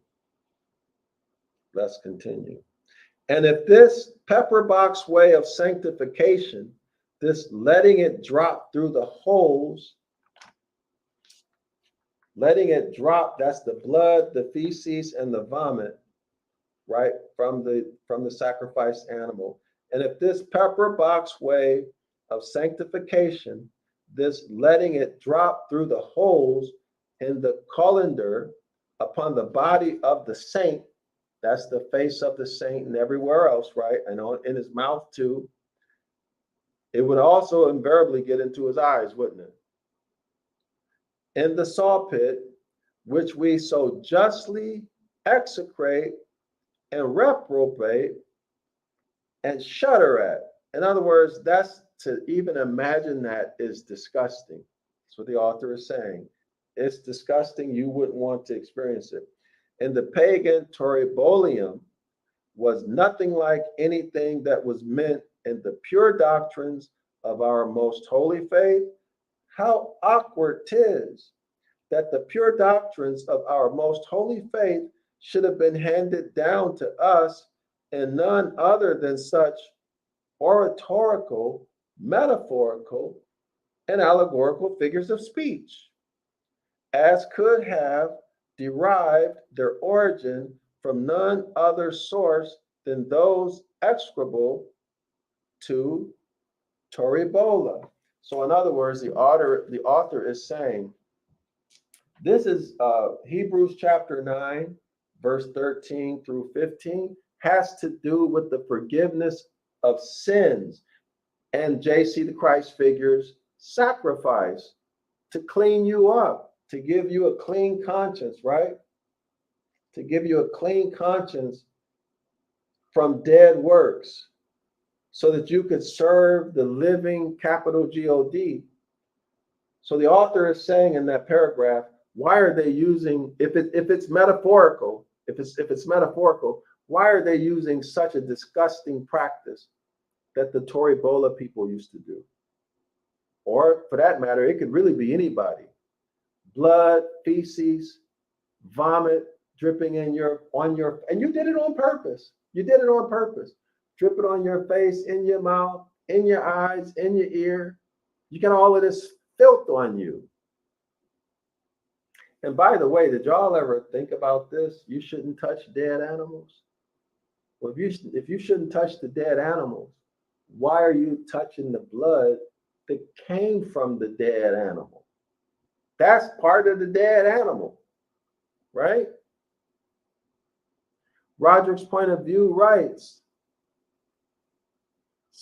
Let's continue. And if this pepper box way of sanctification, this letting it drop through the holes, letting it drop, that's the blood, the feces, and the vomit, right, from the sacrificed animal. And if this pepper box way of sanctification, this letting it drop through the holes in the colander upon the body of the saint, that's the face of the saint and everywhere else, right? And in his mouth too. It would also invariably get into his eyes, wouldn't it? In the saw pit, which we so justly execrate and reprobate and shudder at. In other words, that's to even imagine that is disgusting. That's what the author is saying. It's disgusting. You wouldn't want to experience it. And the pagan Toribolium was nothing like anything that was meant in the pure doctrines of our most holy faith. How awkward 'tis that the pure doctrines of our most holy faith should have been handed down to us in none other than such oratorical, metaphorical, and allegorical figures of speech as could have derived their origin from none other source than those execrable to Toribola. So in other words, the author is saying, this is Hebrews chapter 9, verse 13 through 15, has to do with the forgiveness of sins and JC the Christ figure's sacrifice to clean you up, to give you a clean conscience, right? To give you a clean conscience from dead works so that you could serve the living capital God. So the author is saying in that paragraph, why are they using, if it's metaphorical, if it's metaphorical, why are they using such a disgusting practice that the Toribola people used to do? Or for that matter, it could really be anybody. Blood, feces, vomit dripping on your, and you did it on purpose. You did it on purpose. Drip it on your face, in your mouth, in your eyes, in your ear. You got all of this filth on you. And by the way, did y'all ever think about this? You shouldn't touch dead animals. Well, if you shouldn't touch the dead animals, why are you touching the blood that came from the dead animal? That's part of the dead animal, right? Roderick's point of view writes,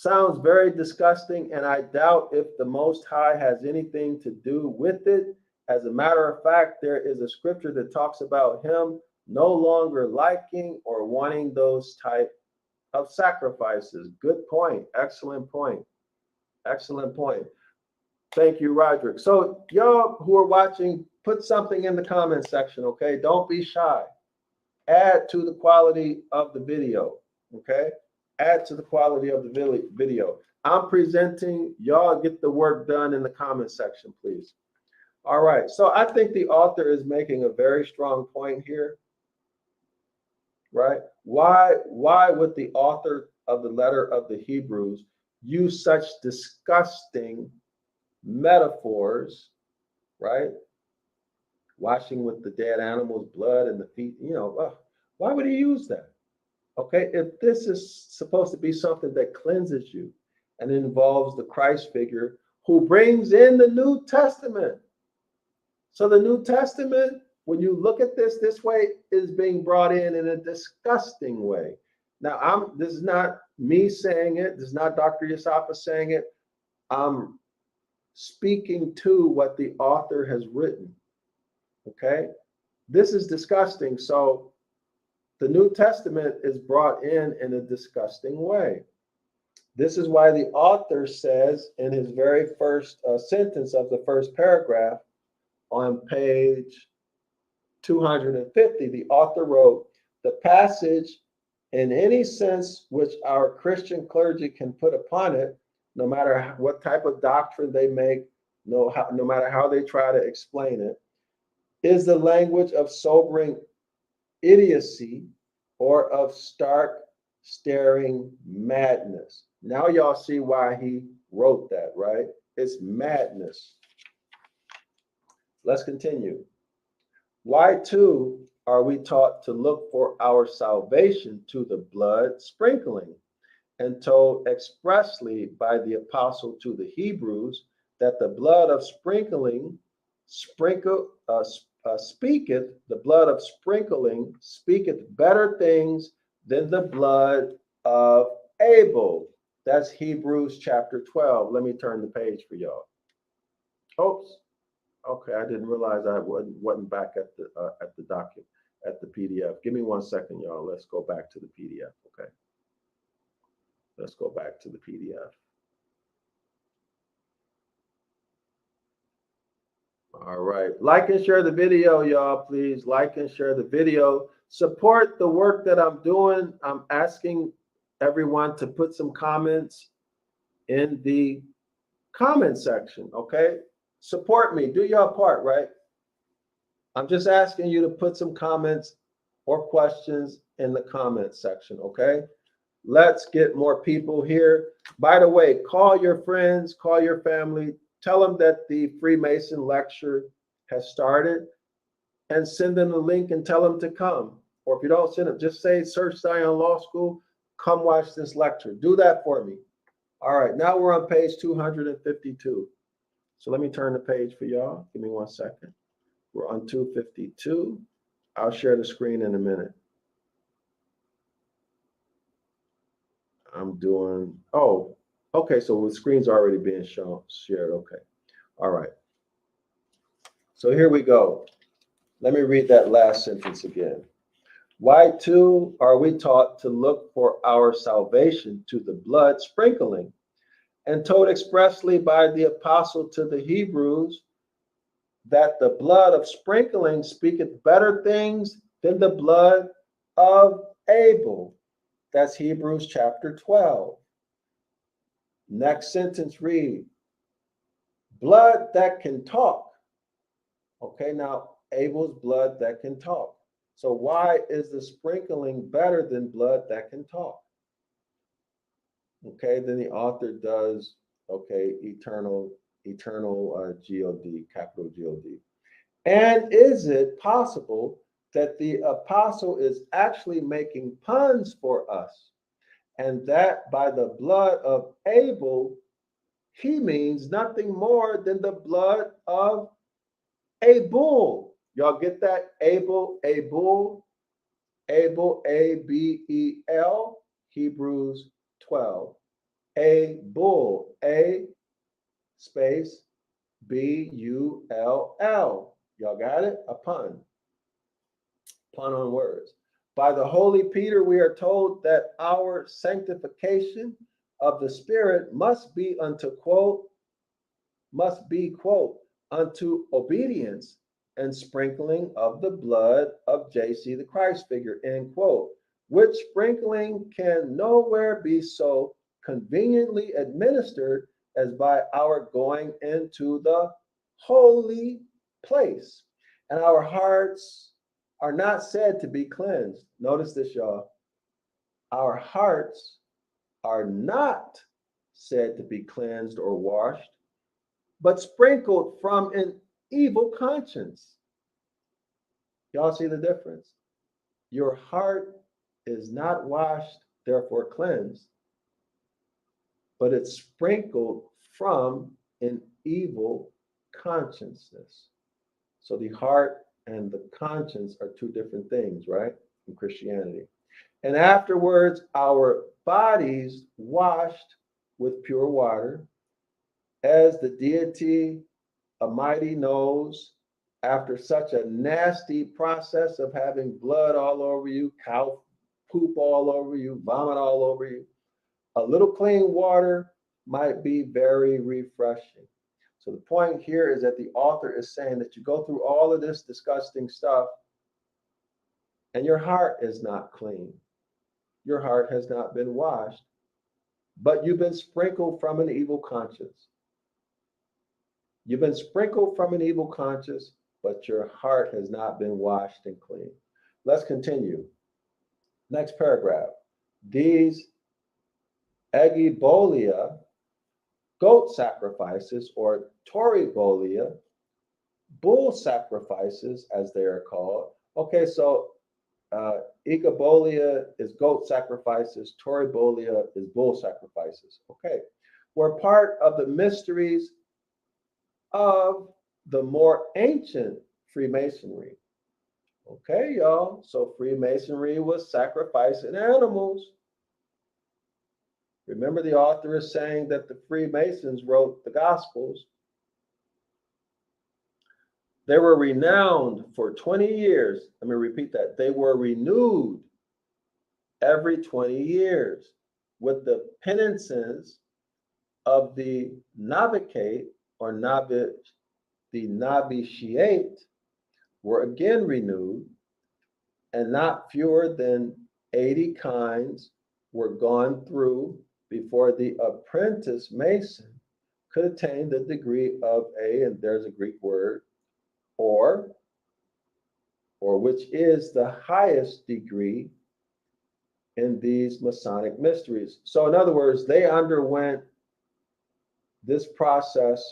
Sounds very disgusting, and I doubt if the Most High has anything to do with it. As a matter of fact, there is a scripture that talks about him no longer liking or wanting those type of sacrifices. Good point. Excellent point. Excellent point. Thank you, Roderick. So y'all who are watching, put something in the comment section, okay? Don't be shy. Add to the quality of the video, okay? Add to the quality of the video. I'm presenting, y'all get the work done in the comment section, please. All right, so I think the author is making a very strong point here, right? Why would the author of the letter of the Hebrews use such disgusting metaphors, right? Washing with the dead animal's blood and the feet, why would he use that? Okay, if this is supposed to be something that cleanses you and involves the Christ figure who brings in the New Testament. So the New Testament, when you look at this way, is being brought in a disgusting way. Now, this is not me saying it. This is not Dr. Yasapa saying it. I'm speaking to what the author has written. Okay, this is disgusting. So the New Testament is brought in a disgusting way. This is why the author says in his very first sentence of the first paragraph on page 250, the author wrote, the passage in any sense which our Christian clergy can put upon it, no matter what type of doctrine they make, no matter how they try to explain it, is the language of sobering idiocy or of stark, staring madness. Now y'all see why he wrote that, right? It's madness. Let's continue. Why, too, are we taught to look for our salvation to the blood sprinkling, and told expressly by the apostle to the Hebrews that the blood of sprinkling speaketh better things than the blood of Abel. That's Hebrews chapter 12. Let me turn the page for y'all. Oops. Okay, I didn't realize I wasn't back at the document, at the PDF. Give me 1 second, y'all. Let's go back to the PDF. Okay. Let's go back to the PDF. All right. Like and share the video, y'all. Please like and share the video. Support the work that I'm doing. I'm asking everyone to put some comments in the comment section. Okay. Support me. Do your part, right? I'm just asking you to put some comments or questions in the comment section. Okay. Let's get more people here. By the way, call your friends, call your family, tell them that the Freemason lecture has started, and send them the link and tell them to come. Or if you don't send them, just say, search Zion Law School, come watch this lecture. Do that for me. All right, now we're on page 252. So let me turn the page for y'all. Give me 1 second. We're on 252. I'll share the screen in a minute. I'm doing, oh, okay, so the screen's already being shared. Okay. All right. So here we go. Let me read that last sentence again. Why, too, are we taught to look for our salvation to the blood sprinkling, and told expressly by the apostle to the Hebrews that the blood of sprinkling speaketh better things than the blood of Abel? That's Hebrews chapter 12. Next sentence read, blood that can talk. Okay, now Abel's blood that can talk. So why is the sprinkling better than blood that can talk? Okay, then the author does, okay, eternal G-O-D, capital G-O-D. And is it possible that the apostle is actually making puns for us, and that by the blood of Abel, he means nothing more than the blood of a bull? Y'all get that? Abel, a bull, Abel, A-B-E-L, Hebrews 12. a bull, a space B-U-L-L. Y'all got it? A pun. Pun on words. By the Holy Peter, we are told that our sanctification of the Spirit must be quote, unto obedience and sprinkling of the blood of JC the Christ figure, end quote, which sprinkling can nowhere be so conveniently administered as by our going into the holy place. And our hearts are not said to be cleansed. Notice this, y'all. Our hearts are not said to be cleansed or washed, but sprinkled from an evil conscience. Y'all see the difference? Your heart is not washed, therefore cleansed, but it's sprinkled from an evil consciousness. So the heart and the conscience are two different things, right? In Christianity. And afterwards, our bodies washed with pure water, as the deity Almighty knows, after such a nasty process of having blood all over you, cow poop all over you, vomit all over you, a little clean water might be very refreshing. So the point here is that the author is saying that you go through all of this disgusting stuff and your heart is not clean. Your heart has not been washed, but you've been sprinkled from an evil conscience. You've been sprinkled from an evil conscience, but your heart has not been washed and clean. Let's continue. Next paragraph. These Egibolia, goat sacrifices, or Toribolia, bull sacrifices, as they are called. Okay, so Egibolia is goat sacrifices, Toribolia is bull sacrifices. Okay, were part of the mysteries of the more ancient Freemasonry. Okay, y'all, so Freemasonry was sacrificing animals. Remember, the author is saying that the Freemasons wrote the Gospels. They were renowned for 20 years. Let me repeat that. They were renewed every 20 years with the penances of the novitiate or the novitiate were again renewed, and not fewer than 80 kinds were gone through before the apprentice Mason could attain the degree of and there's a Greek word, or which is the highest degree in these Masonic mysteries. So in other words, they underwent this process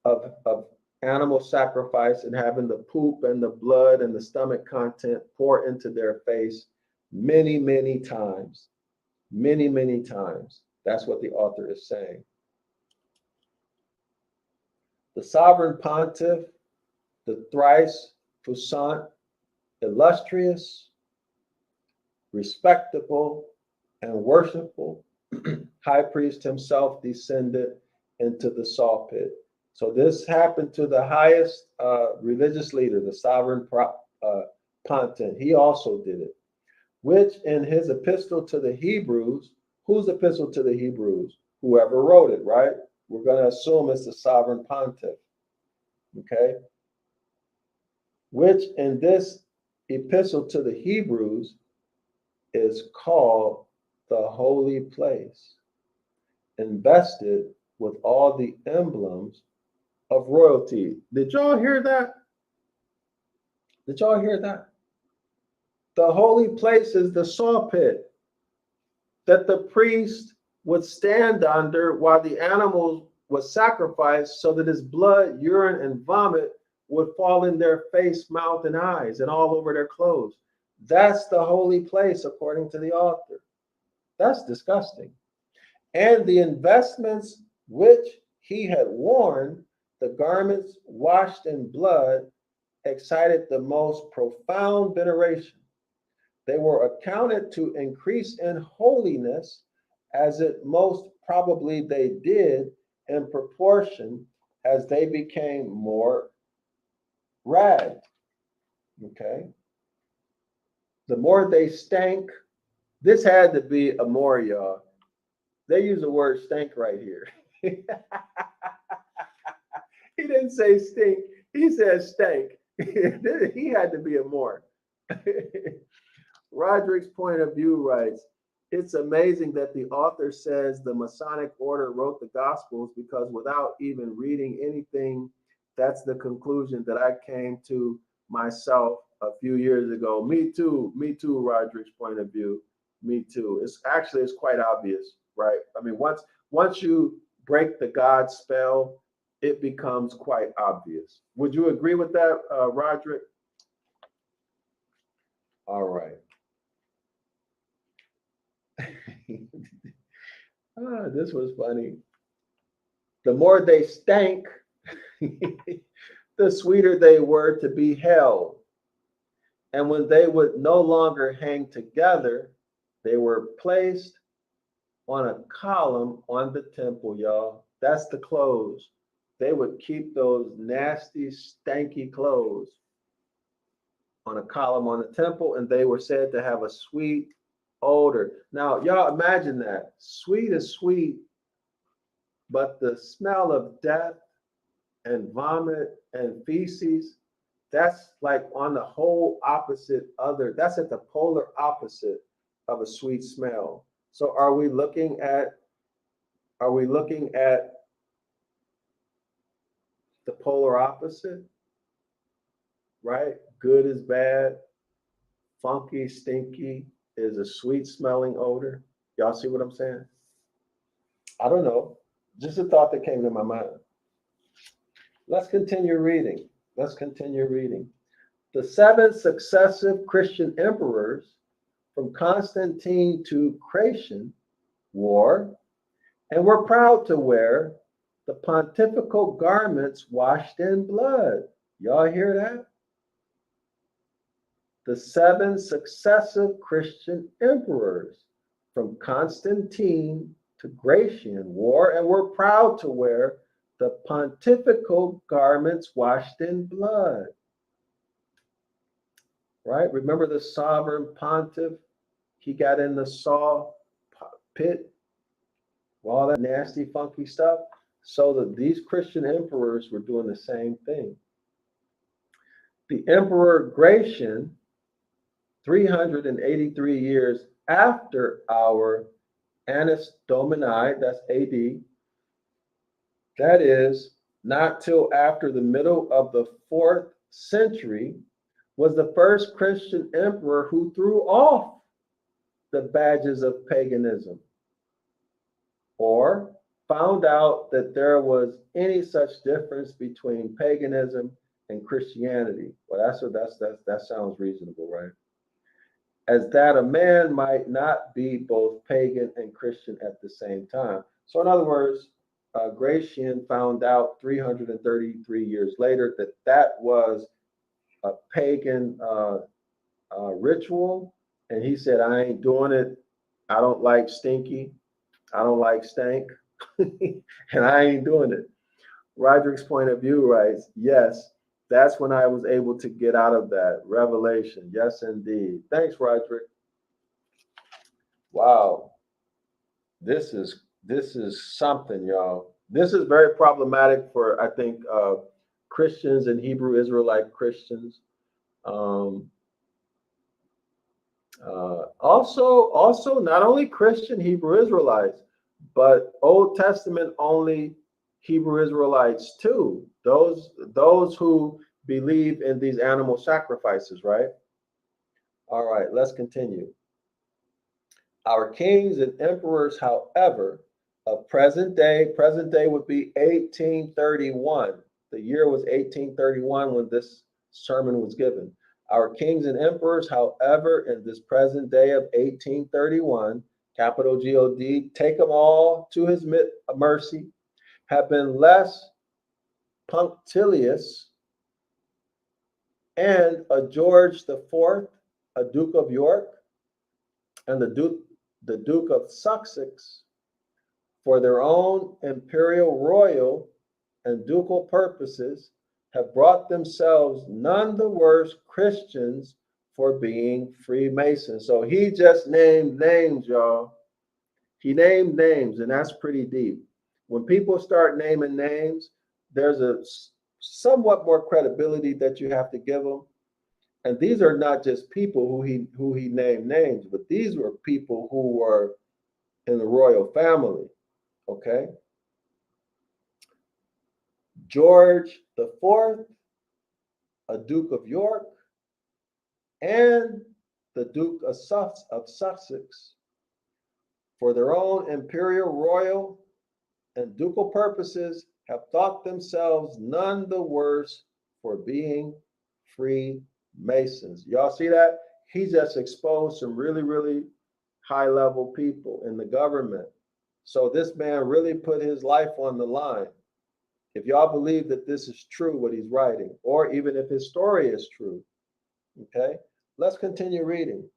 of animal sacrifice and having the poop and the blood and the stomach content pour into their face many, many times. Many, many times. That's what the author is saying. The sovereign pontiff, the thrice puissant, illustrious, respectable, and worshipful high priest himself descended into the saw pit. So this happened to the highest religious leader, the sovereign pontiff. He also did it, which in his epistle to the Hebrews, whose epistle to the Hebrews? Whoever wrote it, right? We're going to assume it's the sovereign pontiff, okay? Which in this epistle to the Hebrews is called the holy place, invested with all the emblems of royalty. Did y'all hear that? Did y'all hear that? The holy place is the saw pit that the priest would stand under while the animal was sacrificed, so that his blood, urine, and vomit would fall in their face, mouth, and eyes, and all over their clothes. That's the holy place, according to the author. That's disgusting. And the investments which he had worn, the garments washed in blood, excited the most profound veneration. They were accounted to increase in holiness as it most probably they did in proportion as they became more ragged. Okay. The more they stank, this had to be a more, y'all. They use the word stank right here. He didn't say stink, he said stank. He had to be a more. Roderick's point of view writes, it's amazing that the author says the Masonic order wrote the Gospels, because without even reading anything, that's the conclusion that I came to myself a few years ago. Me too, Roderick's point of view. Me too. It's quite obvious, right? I mean, once you break the God spell, it becomes quite obvious. Would you agree with that, Roderick? All right. This was funny. The more they stank, the sweeter they were to be held. And when they would no longer hang together, they were placed on a column on the temple, y'all. That's the clothes. They would keep those nasty, stanky clothes on a column on the temple, and they were said to have a sweet odor. Now, y'all imagine that. Sweet is sweet, but the smell of death and vomit and feces, that's like on the whole opposite that's at the polar opposite of a sweet smell. So are we looking at the polar opposite? Right? Good is bad, funky, stinky is a sweet smelling odor. Y'all see what I'm saying? I don't know. Just a thought that came to my mind. Let's continue reading. The 7 successive Christian emperors from Constantine to Gratian wore and were proud to wear the pontifical garments washed in blood. Y'all hear that? The 7 successive Christian emperors from Constantine to Gratian wore and were proud to wear the pontifical garments washed in blood. Right? Remember the sovereign pontiff? He got in the saw pit, all that nasty, funky stuff. So that these Christian emperors were doing the same thing. The Emperor Gratian, 383 years after our Annus Domini, that's AD, that is, not till after the middle of the 4th century, was the first Christian emperor who threw off the badges of paganism or found out that there was any such difference between paganism and Christianity. Well, that sounds reasonable, right? As that a man might not be both pagan and Christian at the same time. So in other words, Gratian found out 333 years later that was a pagan ritual, and he said, I ain't doing it. I don't like stinky. I don't like stank, and I ain't doing it. Roderick's point of view writes, yes, that's when I was able to get out of that. Revelation. Yes, indeed. Thanks, Roderick. Wow. This is something, y'all. This is very problematic for, I think, Christians and Hebrew Israelite Christians. Also, not only Christian Hebrew Israelites, but Old Testament only Hebrew Israelites too. Those who believe in these animal sacrifices, right? All right, let's continue. Our kings and emperors, however, of present day would be 1831. The year was 1831 when this sermon was given. Our kings and emperors, however, in this present day of 1831, capital God, take them all to his mercy, have been less punctilious, and a George IV, a Duke of York, and the Duke of Sussex for their own imperial, royal, and ducal purposes, have brought themselves none the worse Christians for being Freemasons. So he just named names, y'all. He named names, and that's pretty deep. When people start naming names, there's a somewhat more credibility that you have to give them. And these are not just people who he named names, but these were people who were in the royal family. Okay. George IV, a Duke of York, and the Duke of Sussex, for their own imperial, royal, and ducal purposes, have thought themselves none the worse for being Freemasons. Y'all see that? He just exposed some really, really high-level people in the government. So this man really put his life on the line. If y'all believe that this is true, what he's writing, or even if his story is true, okay? Let's continue reading.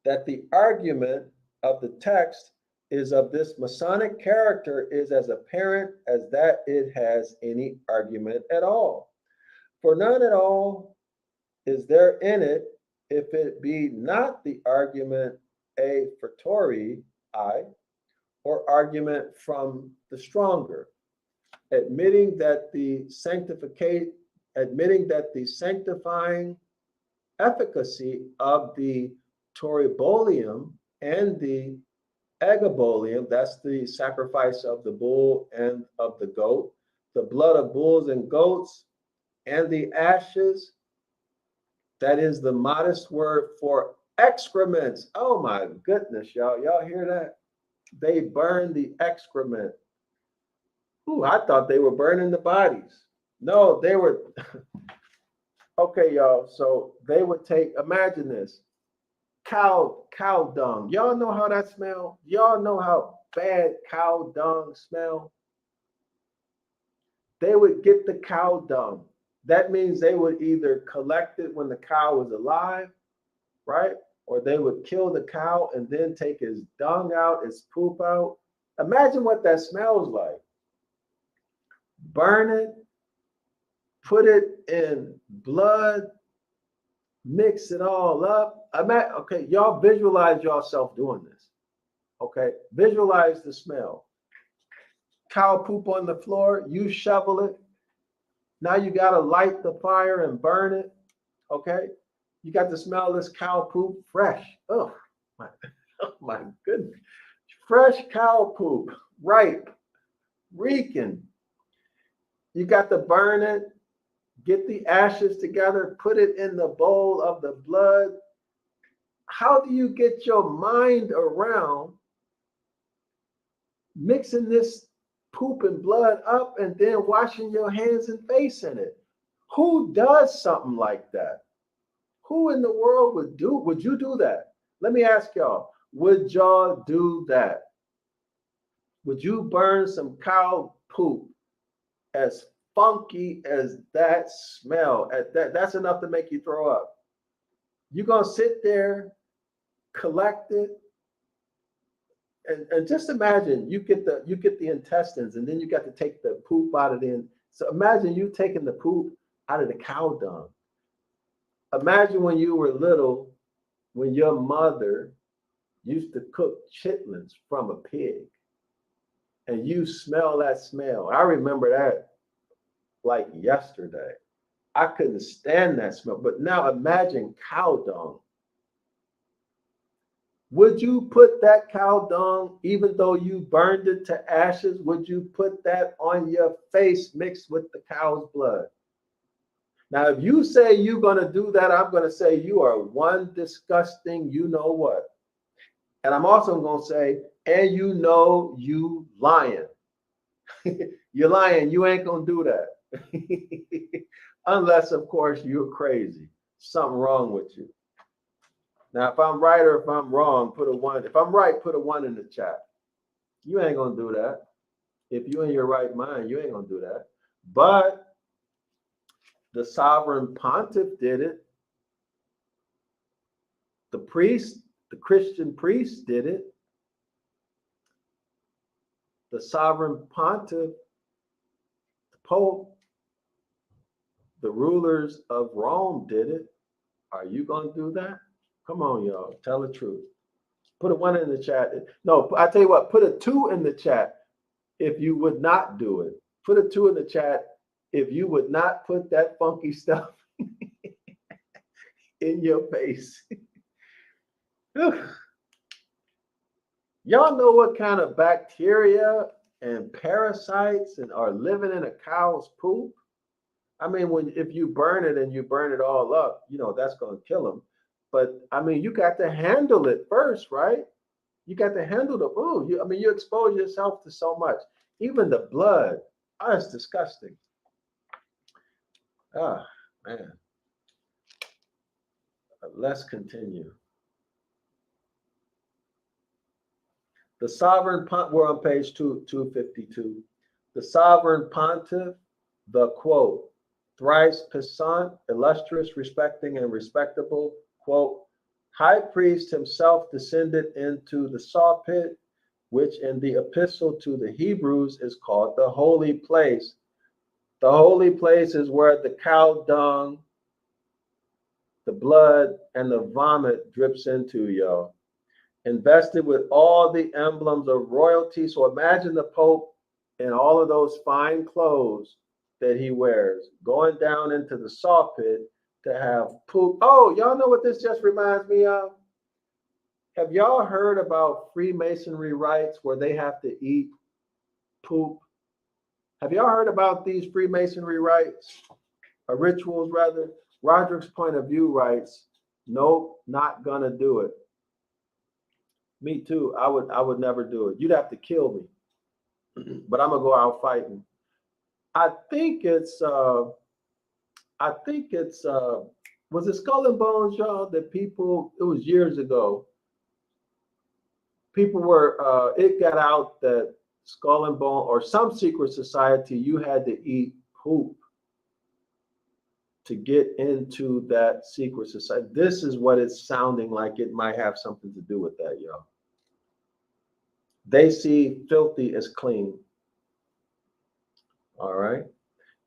That the argument of the text is of this Masonic character is as apparent as that it has any argument at all. For none at all is there in it, if it be not the argument a fortiori, or argument from the stronger, admitting that the sanctifying efficacy of the Toribolium and the Egabolium, that's the sacrifice of the bull and of the goat, the blood of bulls and goats, and the ashes, that is the modest word for excrements. Oh my goodness, y'all. Y'all hear that? They burn the excrement. Ooh, I thought they were burning the bodies. No, they were. Okay, y'all. So they would take, imagine this. Cow dung. Y'all know how that smell? Y'all know how bad cow dung smell? They would get the cow dung. That means they would either collect it when the cow was alive, right? Or they would kill the cow and then take his dung out, his poop out. Imagine what that smells like. Burn it, put it in blood, mix it all up. Okay, y'all visualize yourself doing this. Okay, visualize the smell. Cow poop on the floor, you shovel it. Now you got to light the fire and burn it. Okay, you got to smell this cow poop fresh. Oh my goodness. Fresh cow poop, ripe, reeking. You got to burn it, get the ashes together, put it in the bowl of the blood. How do you get your mind around mixing this poop and blood up and then washing your hands and face in it? Who does something like that? Who in the world would you do that? Let me ask y'all, would y'all do that? Would you burn some cow poop as funky as that smell? That's enough to make you throw up. You're gonna sit there, collect it, and just imagine you get the intestines, and then you got to take the poop out of it. So imagine you taking the poop out of the cow dung. Imagine when you were little, when your mother used to cook chitlins from a pig, and you smell that smell. I remember that like yesterday. I couldn't stand that smell. But now imagine cow dung. Would you put that cow dung, even though you burned it to ashes, would you put that on your face mixed with the cow's blood? Now, if you say you're going to do that, I'm going to say you are one disgusting you know what. And I'm also going to say, and you know you lying. You're lying. You ain't going to do that. Unless, of course, you're crazy. Something wrong with you. Now, if I'm right or if I'm wrong, put a 1. If I'm right, put a 1 in the chat. You ain't going to do that. If you're in your right mind, you ain't going to do that. But the sovereign pontiff did it. The priest, the Christian priest did it. The sovereign pontiff, the Pope, the rulers of Rome did it. Are you going to do that? Come on, y'all. Tell the truth. Put a 1 in the chat. No, I tell you what, put a 2 in the chat if you would not do it. Put a 2 in the chat if you would not put that funky stuff in your face. Y'all know what kind of bacteria and parasites are living in a cow's poop? I mean, if you burn it and you burn it all up, that's going to kill them. But I mean, you got to handle it first, right? You got to handle the food. You expose yourself to so much. Even the blood. Oh, it's disgusting. Ah, man. Let's continue. The sovereign pontiff, we're on page 252. The sovereign pontiff, the quote, thrice puissant, illustrious, respecting, and respectable, quote, high priest himself descended into the saw pit, which in the epistle to the Hebrews is called the holy place. The holy place is where the cow dung, the blood, and the vomit drips into, y'all. Invested with all the emblems of royalty. So imagine the Pope in all of those fine clothes that he wears, going down into the saw pit to have poop. Oh, y'all know what this just reminds me of? Have y'all heard about Freemasonry rites where they have to eat poop? Have y'all heard about these Freemasonry rites, or rituals rather? Roderick's point of view writes, nope, not gonna do it. Me too. I would never do it. You'd have to kill me. But I'm gonna go out fighting. I think it's was it Skull and Bones, y'all, that people, it was years ago. People were it got out that Skull and Bone or some secret society, you had to eat poop to get into that secret society. This is what it's sounding like. It might have something to do with that, y'all. They see filthy as clean. All right.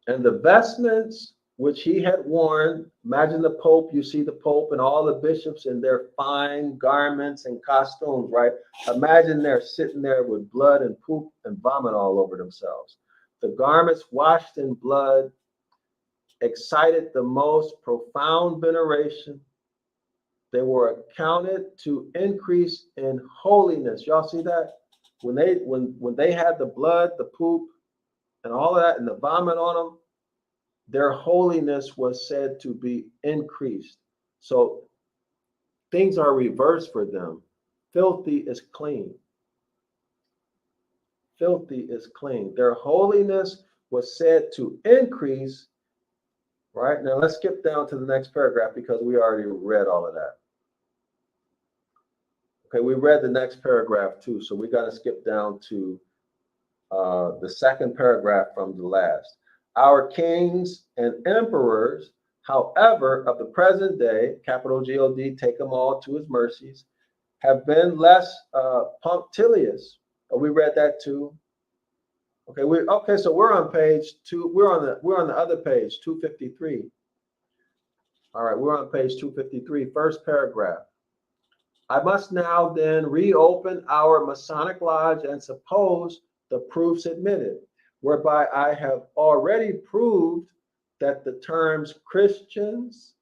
And the vestments which he had worn, imagine the Pope, you see the Pope and all the bishops in their fine garments and costumes, right? Imagine they're sitting there with blood and poop and vomit all over themselves. The garments washed in blood excited the most profound veneration. They were accounted to increase in holiness. Y'all see that? When they had the blood, the poop, and all of that, and the vomit on them, their holiness was said to be increased. So things are reversed for them. Filthy is clean. Filthy is clean. Their holiness was said to increase. Right, now let's skip down to the next paragraph because we already read all of that. Okay, we read the next paragraph too, so we got to skip down to the second paragraph from the last. Our kings and emperors, however, of the present day, capital G-O-D, take them all to his mercies, have been less punctilious. We read that too. Okay, so we're on page 2. We're on the other page, 253. All right, we're on page 253, first paragraph. I must now then reopen our Masonic Lodge and suppose the proofs admitted, whereby I have already proved that the terms Christians,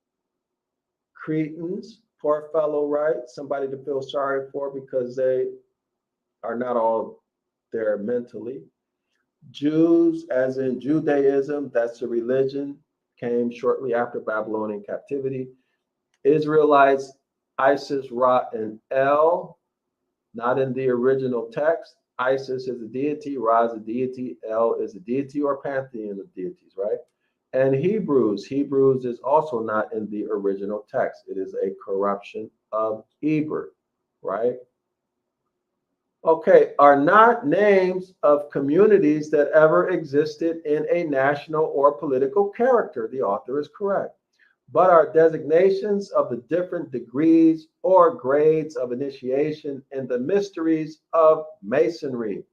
Cretans, poor fellow, right? Somebody to feel sorry for because they are not all there mentally. Jews, as in Judaism, that's a religion, came shortly after Babylonian captivity. Israelites, Isis, Ra, and El, not in the original text. Isis is a deity, Ra is a deity, El is a deity or pantheon of deities, right? And Hebrews is also not in the original text. It is a corruption of Eber, right? Okay, are not names of communities that ever existed in a national or political character. The author is correct. But are designations of the different degrees or grades of initiation in the mysteries of Masonry.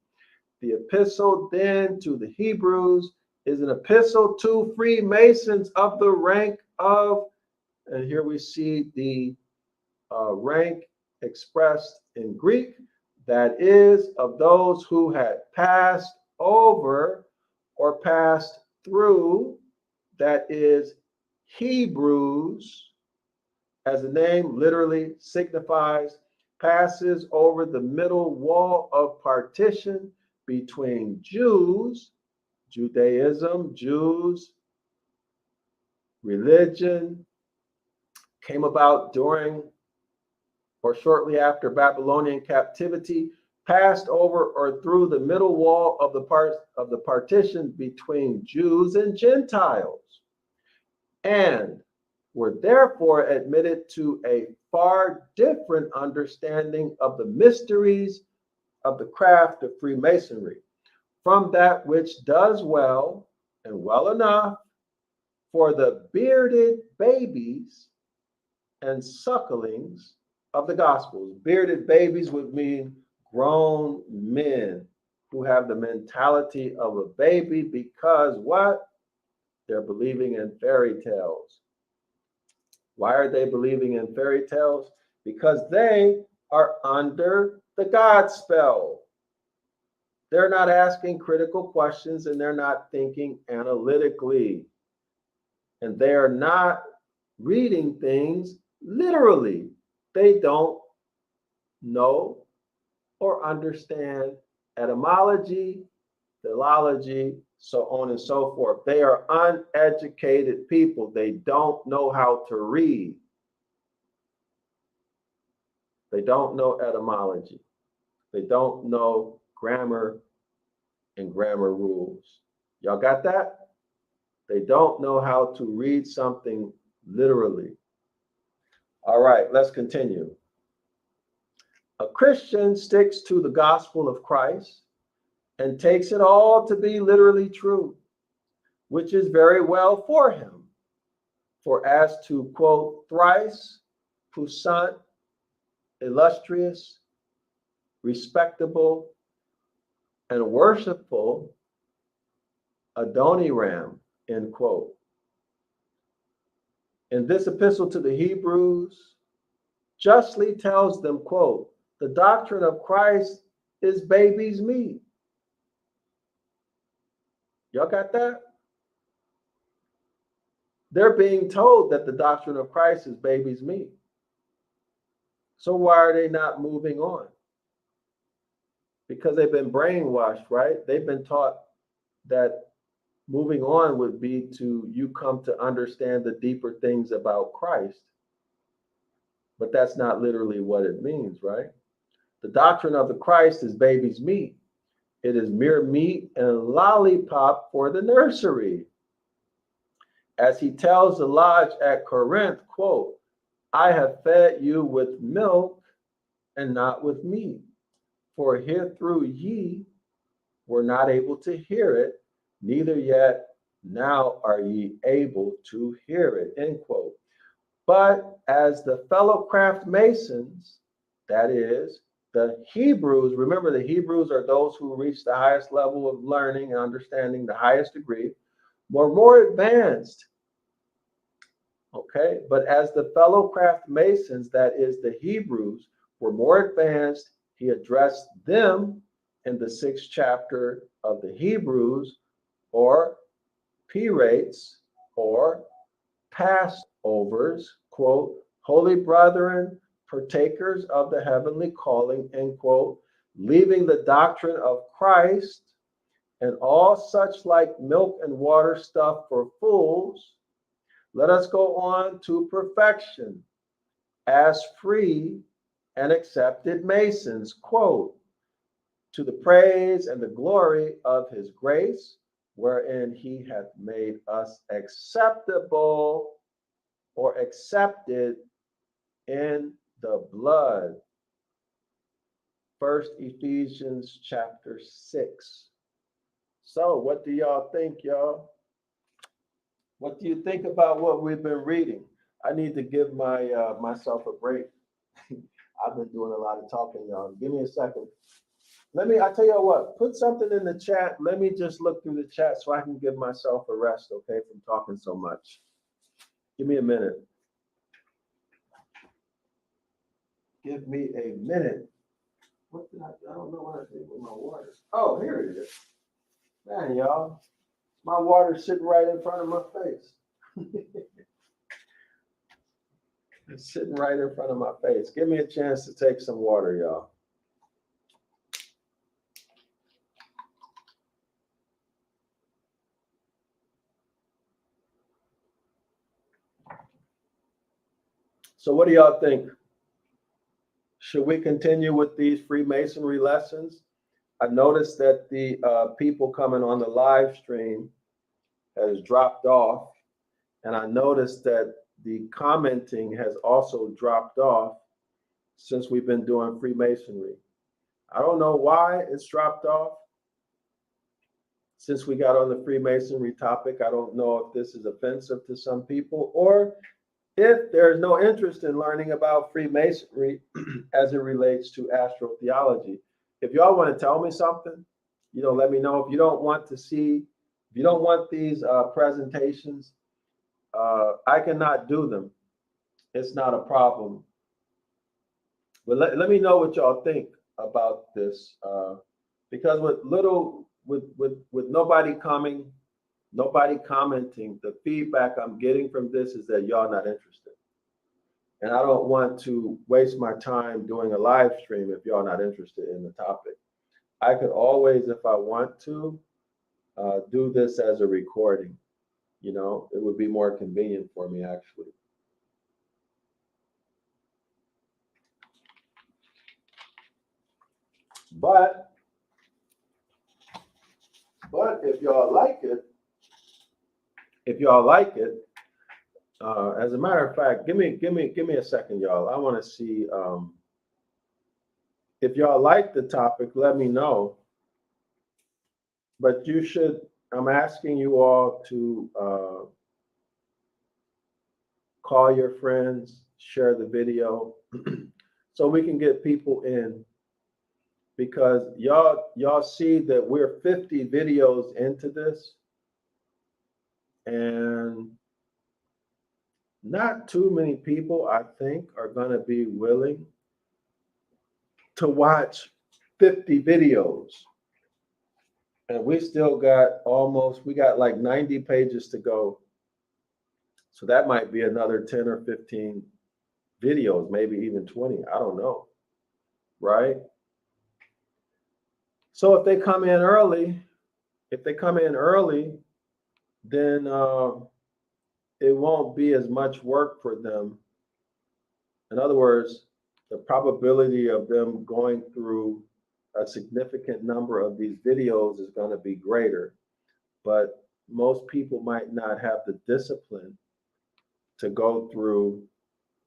The epistle then to the Hebrews is an epistle to Freemasons of the rank of, and here we see the rank expressed in Greek, that is, of those who had passed over or passed through, that is, Hebrews, as the name literally signifies, passes over the middle wall of partition between Jews, Judaism, Jews, religion, came about during or shortly after Babylonian captivity, passed over or through the middle wall of the partition between Jews and Gentiles, and were therefore admitted to a far different understanding of the mysteries of the craft of Freemasonry from that which does well and well enough for the bearded babies and sucklings of the Gospels. Bearded babies would mean grown men who have the mentality of a baby because what? They're believing in fairy tales. Why are they believing in fairy tales? Because they are under the God spell. They're not asking critical questions and they're not thinking analytically. And they are not reading things literally. They don't know or understand etymology, philology, so on and so forth. They are uneducated people. They don't know how to read. They don't know etymology. They don't know grammar and grammar rules. Y'all got that? They don't know how to read something literally. All right, let's continue. A Christian sticks to the gospel of Christ and takes it all to be literally true, which is very well for him. For as to quote thrice puissant, illustrious, respectable, and worshipful Adoniram, end quote. In this epistle to the Hebrews, justly tells them, quote, the doctrine of Christ is baby's meat. Y'all got that? They're being told that the doctrine of Christ is baby's meat. So why are they not moving on? Because they've been brainwashed, right? They've been taught that moving on would be to you come to understand the deeper things about Christ. But that's not literally what it means, right? The doctrine of the Christ is baby's meat. It is mere meat and lollipop for the nursery. As he tells the lodge at Corinth, quote, I have fed you with milk and not with meat, for hitherto ye were not able to hear it, neither yet now are ye able to hear it, end quote. But as the fellow craft masons, that is, the Hebrews, remember the Hebrews are those who reach the highest level of learning and understanding, the highest degree, were more advanced. Okay, but as the fellow craft masons, that is the Hebrews, were more advanced, he addressed them in the 6th chapter of the Hebrews, or P-rates, or Passovers, quote, holy brethren, partakers of the heavenly calling, end quote, leaving the doctrine of Christ and all such like milk and water stuff for fools, let us go on to perfection as free and accepted masons, quote, to the praise and the glory of his grace, wherein he hath made us acceptable or accepted in the blood. 1 Ephesians chapter 6. So what do y'all think, y'all? What do you think about what we've been reading? I need to give myself a break. I've been doing a lot of talking, y'all. Give me a second. I tell you what, put something in the chat. Let me just look through the chat so I can give myself a rest, okay, from talking so much. Give me a minute. Give me a minute. What did I don't know what I did with my water. Oh, here it is. Man, y'all, my water's sitting right in front of my face. It's sitting right in front of my face. Give me a chance to take some water, y'all. So what do y'all think? Should we continue with these Freemasonry lessons? I noticed that the people coming on the live stream has dropped off, and I noticed that the commenting has also dropped off since we've been doing Freemasonry. I don't know why it's dropped off since we got on the Freemasonry topic. I don't know if this is offensive to some people or if there's no interest in learning about Freemasonry as it relates to astrotheology. If y'all want to tell me something, let me know. If you don't want to see, if you don't want these presentations, I cannot do them. It's not a problem. But let me know what y'all think about this, because with nobody commenting, the feedback I'm getting from this is that y'all not interested. And I don't want to waste my time doing a live stream if y'all not interested in the topic. I could always, if I want to, do this as a recording. It would be more convenient for me, actually. But if y'all like it, as a matter of fact, give me a second, y'all. I want to see if y'all like the topic. Let me know. But you should. I'm asking you all to call your friends, share the video, so we can get people in. Because y'all see that we're 50 videos into this, and not too many people, I think, are going to be willing to watch 50 videos. And we still got like 90 pages to go. So that might be another 10 or 15 videos, maybe even 20. I don't know. Right? So if they come in early, then it won't be as much work for them. In other words, the probability of them going through a significant number of these videos is going to be greater. But most people might not have the discipline to go through,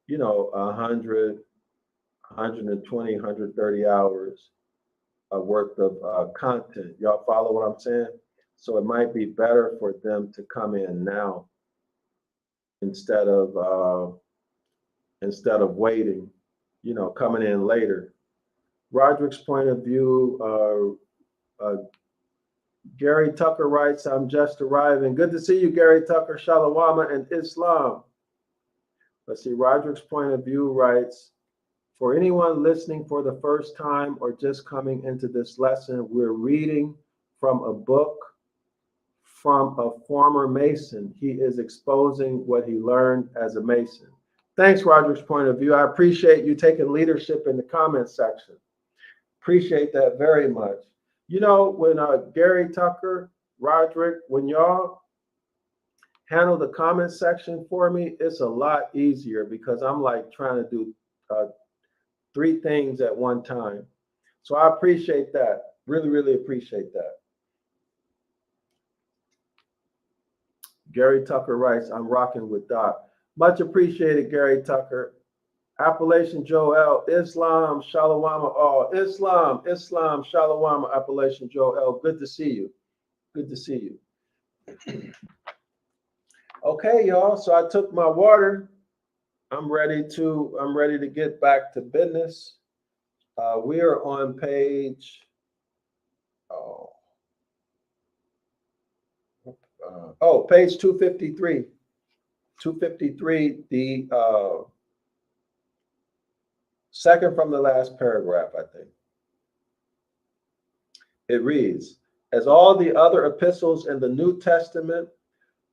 100, 120, 130 hours worth of content. Y'all follow what I'm saying? So it might be better for them to come in now instead of waiting, coming in later. Roderick's point of view, Gary Tucker writes, I'm just arriving. Good to see you, Gary Tucker, Shalawama, and Islam. Let's see, Roderick's point of view writes, for anyone listening for the first time or just coming into this lesson, we're reading from a book from a former Mason. He is exposing what he learned as a Mason. Thanks, Roderick's point of view. I appreciate you taking leadership in the comment section. Appreciate that very much. When Gary Tucker, Roderick, when y'all handle the comment section for me, it's a lot easier because I'm like trying to do 3 things at one time. So I appreciate that. Really, really appreciate that. Gary Tucker writes, I'm rocking with Doc. Much appreciated, Gary Tucker. Appalachian Joel, Islam, Shalawama, all. Islam, Shalawama, Appalachian Joel. Good to see you. Good to see you. Okay, y'all. So I took my water. I'm ready to get back to business. We are on page Page 253. 253, the second from the last paragraph, I think. It reads, as all the other epistles in the New Testament,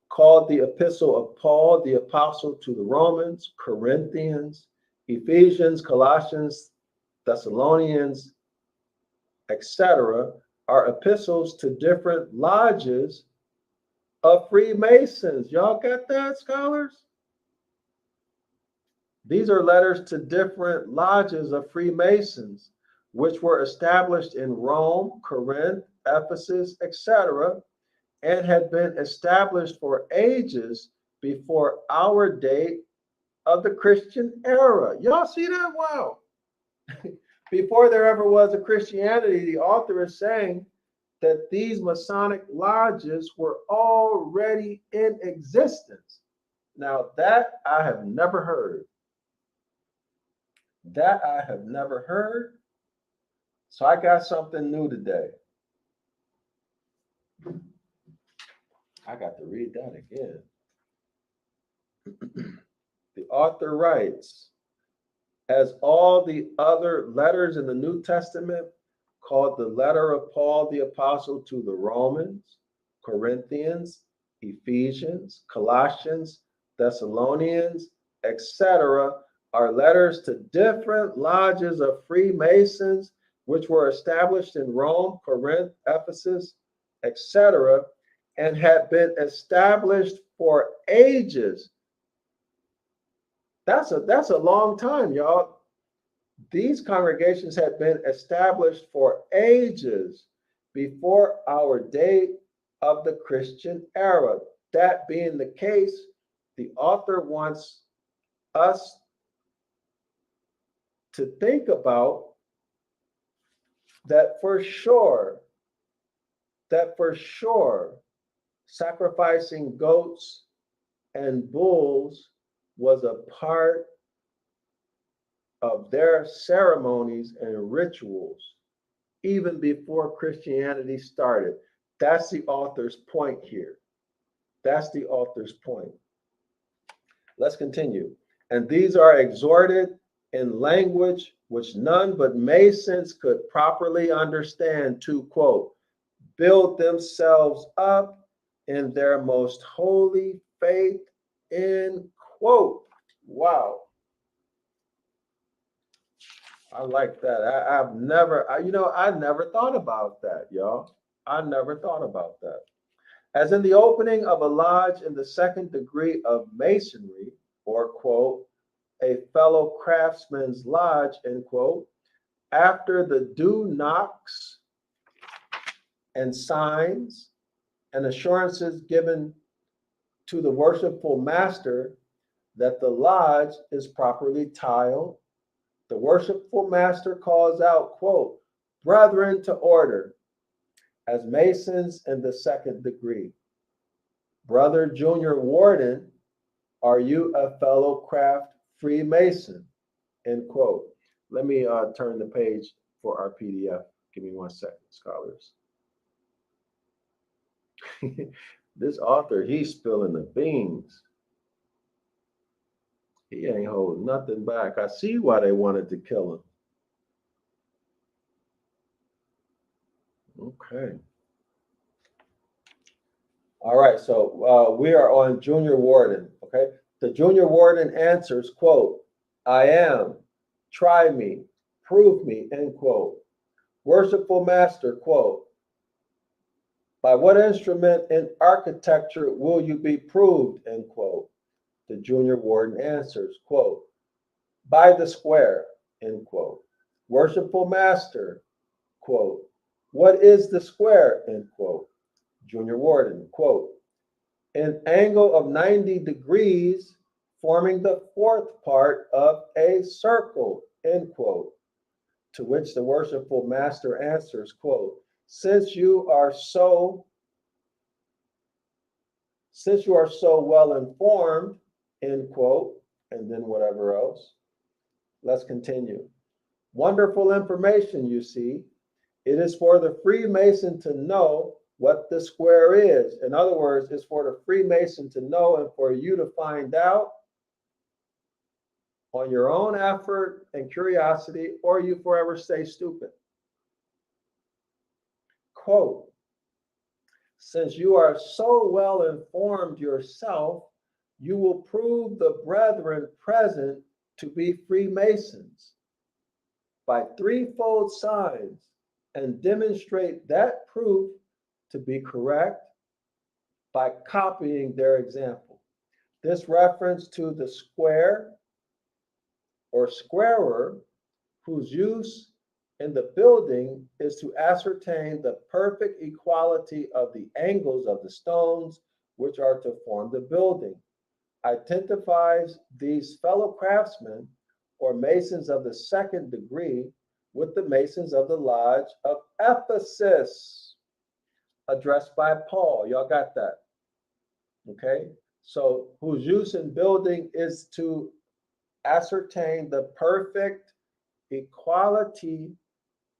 called the Epistle of Paul, the Apostle to the Romans, Corinthians, Ephesians, Colossians, Thessalonians, etc., are epistles to different lodges of Freemasons. Y'all got that, scholars? These are letters to different lodges of Freemasons, which were established in Rome, Corinth, Ephesus, etc., and had been established for ages before our date of the Christian era. Y'all see that? Wow. Before there ever was a Christianity, the author is saying that these Masonic lodges were already in existence. Now, that I have never heard. That I have never heard. So I got something new today. I got to read that again. The author writes, as all the other letters in the New Testament, called the letter of Paul the Apostle to the Romans, Corinthians, Ephesians, Colossians, Thessalonians, etc., are letters to different lodges of Freemasons, which were established in Rome, Corinth, Ephesus, etc., and had been established for ages. That's a long time, y'all. These congregations had been established for ages before our date of the Christian era. That being the case, the author wants us to think about that for sure, sacrificing goats and bulls was a part of their ceremonies and rituals even before Christianity started. That's the author's point here. That's the author's point. Let's continue. And these are exhorted in language which none but Masons could properly understand to, quote, build themselves up in their most holy faith, end quote. Wow. I like that. I never thought about that, y'all. I never thought about that. As in the opening of a lodge in the second degree of Masonry, or, quote, a fellow craftsman's lodge, end quote, after the due knocks and signs and assurances given to the worshipful master that the lodge is properly tiled, the worshipful master calls out, quote, brethren to order, as Masons in the second degree. Brother Junior Warden, are you a fellow craft Freemason? End quote. Let me turn the page for our PDF. Give me 1 second, scholars. This author, he's spilling the beans. He ain't holding nothing back. I see why they wanted to kill him. Okay. All right, so we are on Junior Warden, okay? The Junior Warden answers, quote, I am, try me, prove me, end quote. Worshipful master, quote, by what instrument in architecture will you be proved, end quote. The Junior Warden answers, quote, by the square, end quote. Worshipful master, quote, what is the square, end quote. Junior Warden, quote, an angle of 90 degrees forming the fourth part of a circle, end quote. To which the worshipful master answers, quote, since you are so well informed, end quote, and then whatever else. Let's continue. Wonderful information, you see. It is for the Freemason to know what the square is. In other words, it's for the Freemason to know and for you to find out on your own effort and curiosity, or you forever stay stupid. Quote, since you are so well informed yourself, you will prove the brethren present to be Freemasons by threefold signs and demonstrate that proof to be correct by copying their example. This reference to the square or squarer, whose use in the building is to ascertain the perfect equality of the angles of the stones which are to form the building, identifies these fellow craftsmen or masons of the second degree with the masons of the lodge of Ephesus, addressed by Paul. Y'all got that? Okay. So whose use in building is to ascertain the perfect equality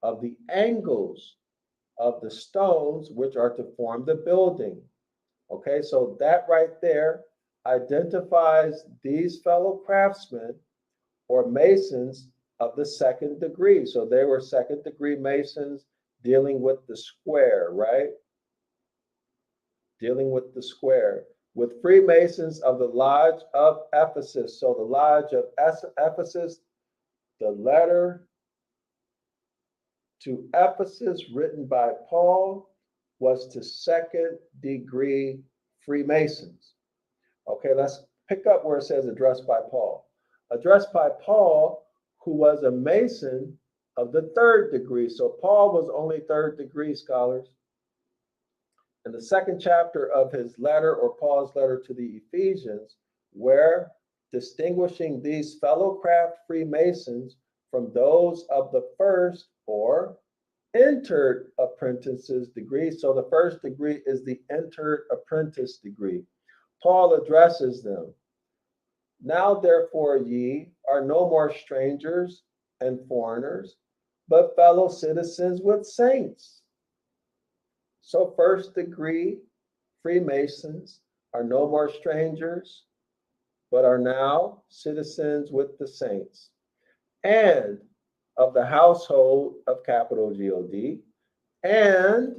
of the angles of the stones which are to form the building. Okay, so that right there identifies these fellow craftsmen or masons of the second degree. So they were second degree masons dealing with the square, right? Dealing with the square. With Freemasons of the Lodge of Ephesus. So the Lodge of Ephesus, the letter to Ephesus written by Paul was to second degree Freemasons. Okay, let's pick up where it says addressed by Paul. Addressed by Paul, who was a Mason of the third degree. So Paul was only third degree, scholars. In the second chapter of his letter, or Paul's letter to the Ephesians, where distinguishing these fellow craft Freemasons from those of the first or entered apprentice's degree. So the first degree is the entered apprentice degree. Paul addresses them. Now, therefore, ye are no more strangers and foreigners, but fellow citizens with saints. So first degree Freemasons are no more strangers, but are now citizens with the saints, and of the household of capital God, and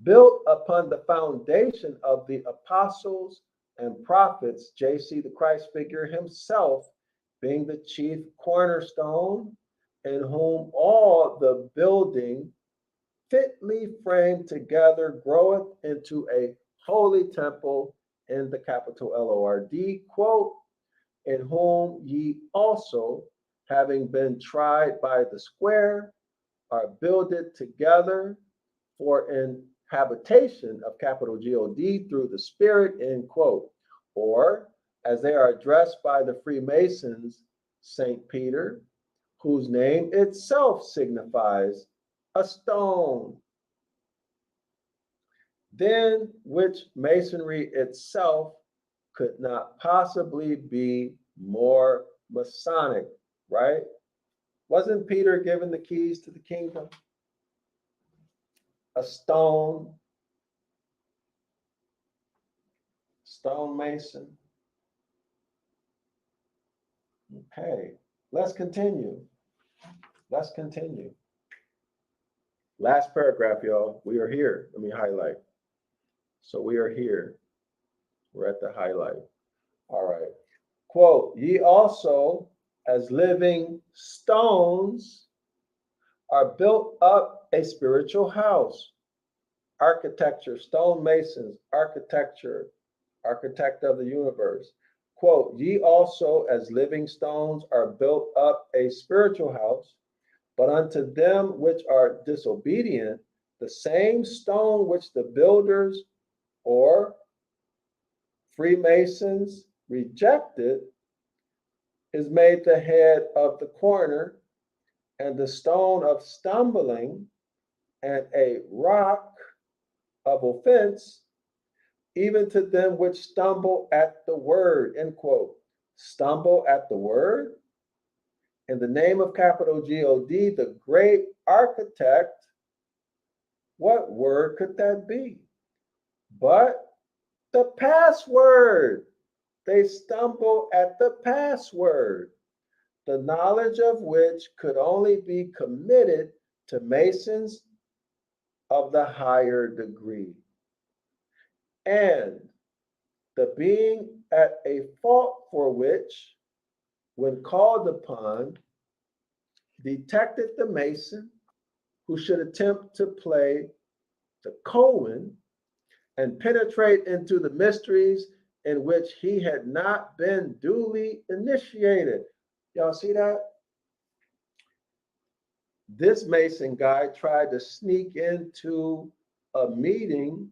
built upon the foundation of the apostles and prophets, JC, the Christ figure himself, being the chief cornerstone, in whom all the building fitly framed together groweth into a holy temple in the capital Lord, quote, in whom ye also, having been tried by the square, are builded together for an habitation of capital God through the Spirit, end quote. Or, as they are addressed by the Freemasons, St. Peter, whose name itself signifies a stone. Then which masonry itself could not possibly be more Masonic, right? Wasn't Peter given the keys to the kingdom? A stone mason. Okay, let's continue. Let's continue. Last paragraph, y'all. We are here. Let me highlight. So we are here. We're at the highlight. All right. Quote, ye also, as living stones, are built up a spiritual house. Architecture, stonemasons, architecture, architect of the universe. Quote, ye also, as living stones, are built up a spiritual house, but unto them which are disobedient, the same stone which the builders or Freemasons rejected is made the head of the corner, and the stone of stumbling, and a rock of offense, even to them which stumble at the word, end quote. Stumble at the word? In the name of capital God, the great architect, what word could that be? But the password. They stumble at the password, the knowledge of which could only be committed to Masons of the higher degree. And the being at a fault for which, when called upon, detected the Mason who should attempt to play the Cohen and penetrate into the mysteries in which he had not been duly initiated. Y'all see that? This Mason guy tried to sneak into a meeting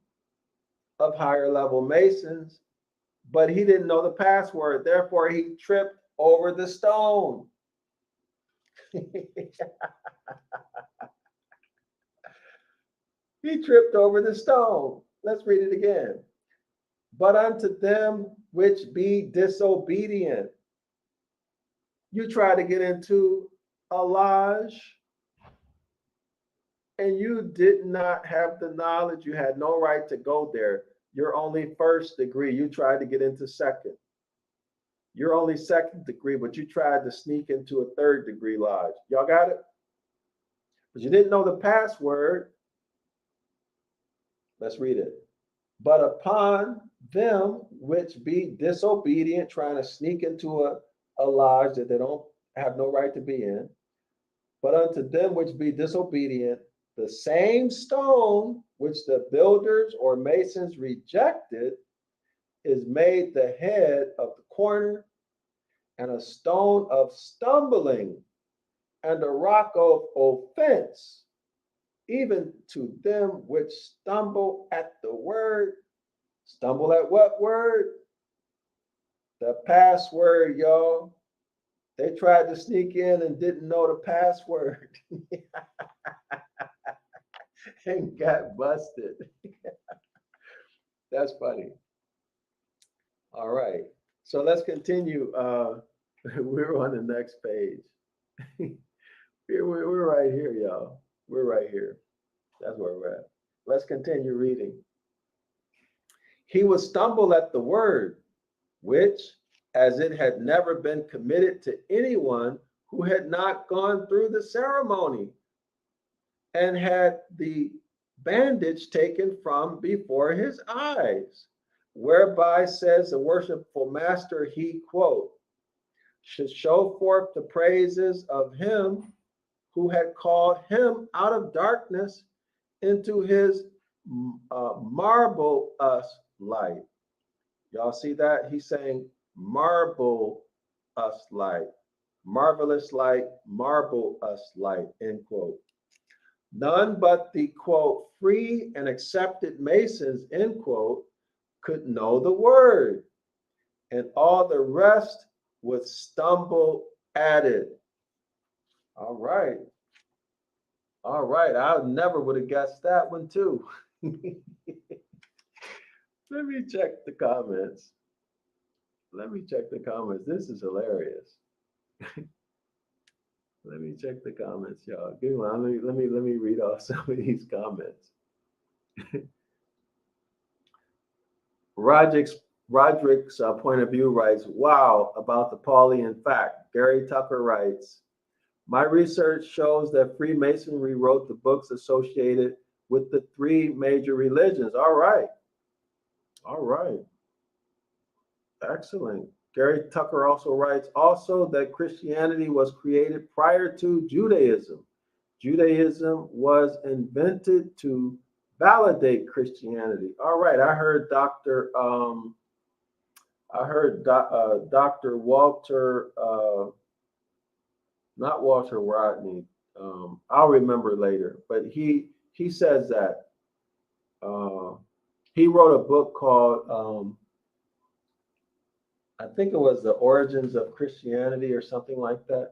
of higher level Masons, but he didn't know the password. Therefore, he tripped over the stone. He tripped over the stone. Let's read it again. But unto them which be disobedient. You try to get into a lodge and you did not have the knowledge. You had no right to go there. You're only first degree. You tried to get into second. You're only second degree, but you tried to sneak into a third degree lodge. Y'all got it? But you didn't know the password. Let's read it. But upon them which be disobedient, trying to sneak into a lodge that they don't have no right to be in. But unto them which be disobedient, the same stone which the builders or masons rejected is made the head of the corner, and a stone of stumbling, and a rock of offense, even to them which stumble at the word. Stumble at what word? The password, y'all. They tried to sneak in and didn't know the password and got busted. That's funny. All right. So let's continue. We're on the next page. We're right here, y'all. We're right here. That's where we're at. Let's continue reading. He would stumble at the word, which, as it had never been committed to anyone who had not gone through the ceremony and had the bandage taken from before his eyes, whereby, says the worshipful master, he, quote, should show forth the praises of him who had called him out of darkness into his marvelous light. Y'all see that? He's saying marvelous light, marvelous light, marvelous light, end quote. None but the, quote, free and accepted Masons, end quote, could know the word, and all the rest would stumble at it. All right. All right. I never would have guessed that one too. Let me check the comments. This is hilarious. Let me check the comments, y'all. Give me one. Let me read off some of these comments. Roderick's point of view writes, wow, about the Pauline fact. Gary Tucker writes, my research shows that Freemasonry wrote the books associated with the three major religions. All right. Excellent. Gary Tucker also writes also that Christianity was created prior to Judaism. Judaism was invented to validate Christianity. All right, I heard Dr. Walter, not Walter Rodney. I'll remember later, but he says that he wrote a book called I think it was The Origins of Christianity or something like that.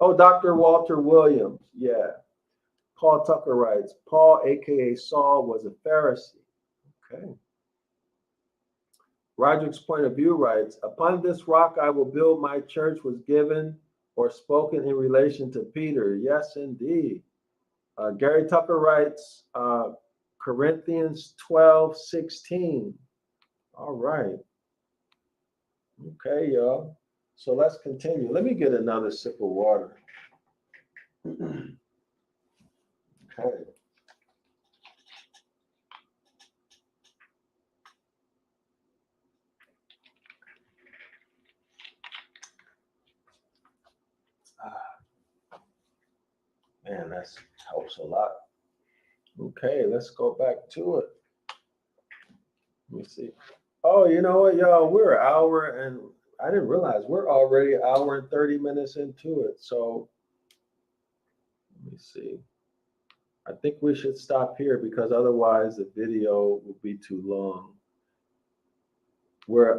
Oh, Dr. Walter Williams. Yeah. Paul Tucker writes, Paul, aka Saul, was a Pharisee. Okay. Roderick's point of view writes, upon this rock I will build my church was given or spoken in relation to Peter. Yes, indeed. Gary Tucker writes Corinthians 12:16. All right. Okay, y'all. So let's continue. Let me get another sip of water. Okay. Man, that helps a lot. Okay, let's go back to it. Let me see. Oh, you know what, y'all? We're an hour and I didn't realize we're already an hour and 30 minutes into it. So let me see. I think we should stop here because otherwise the video will be too long.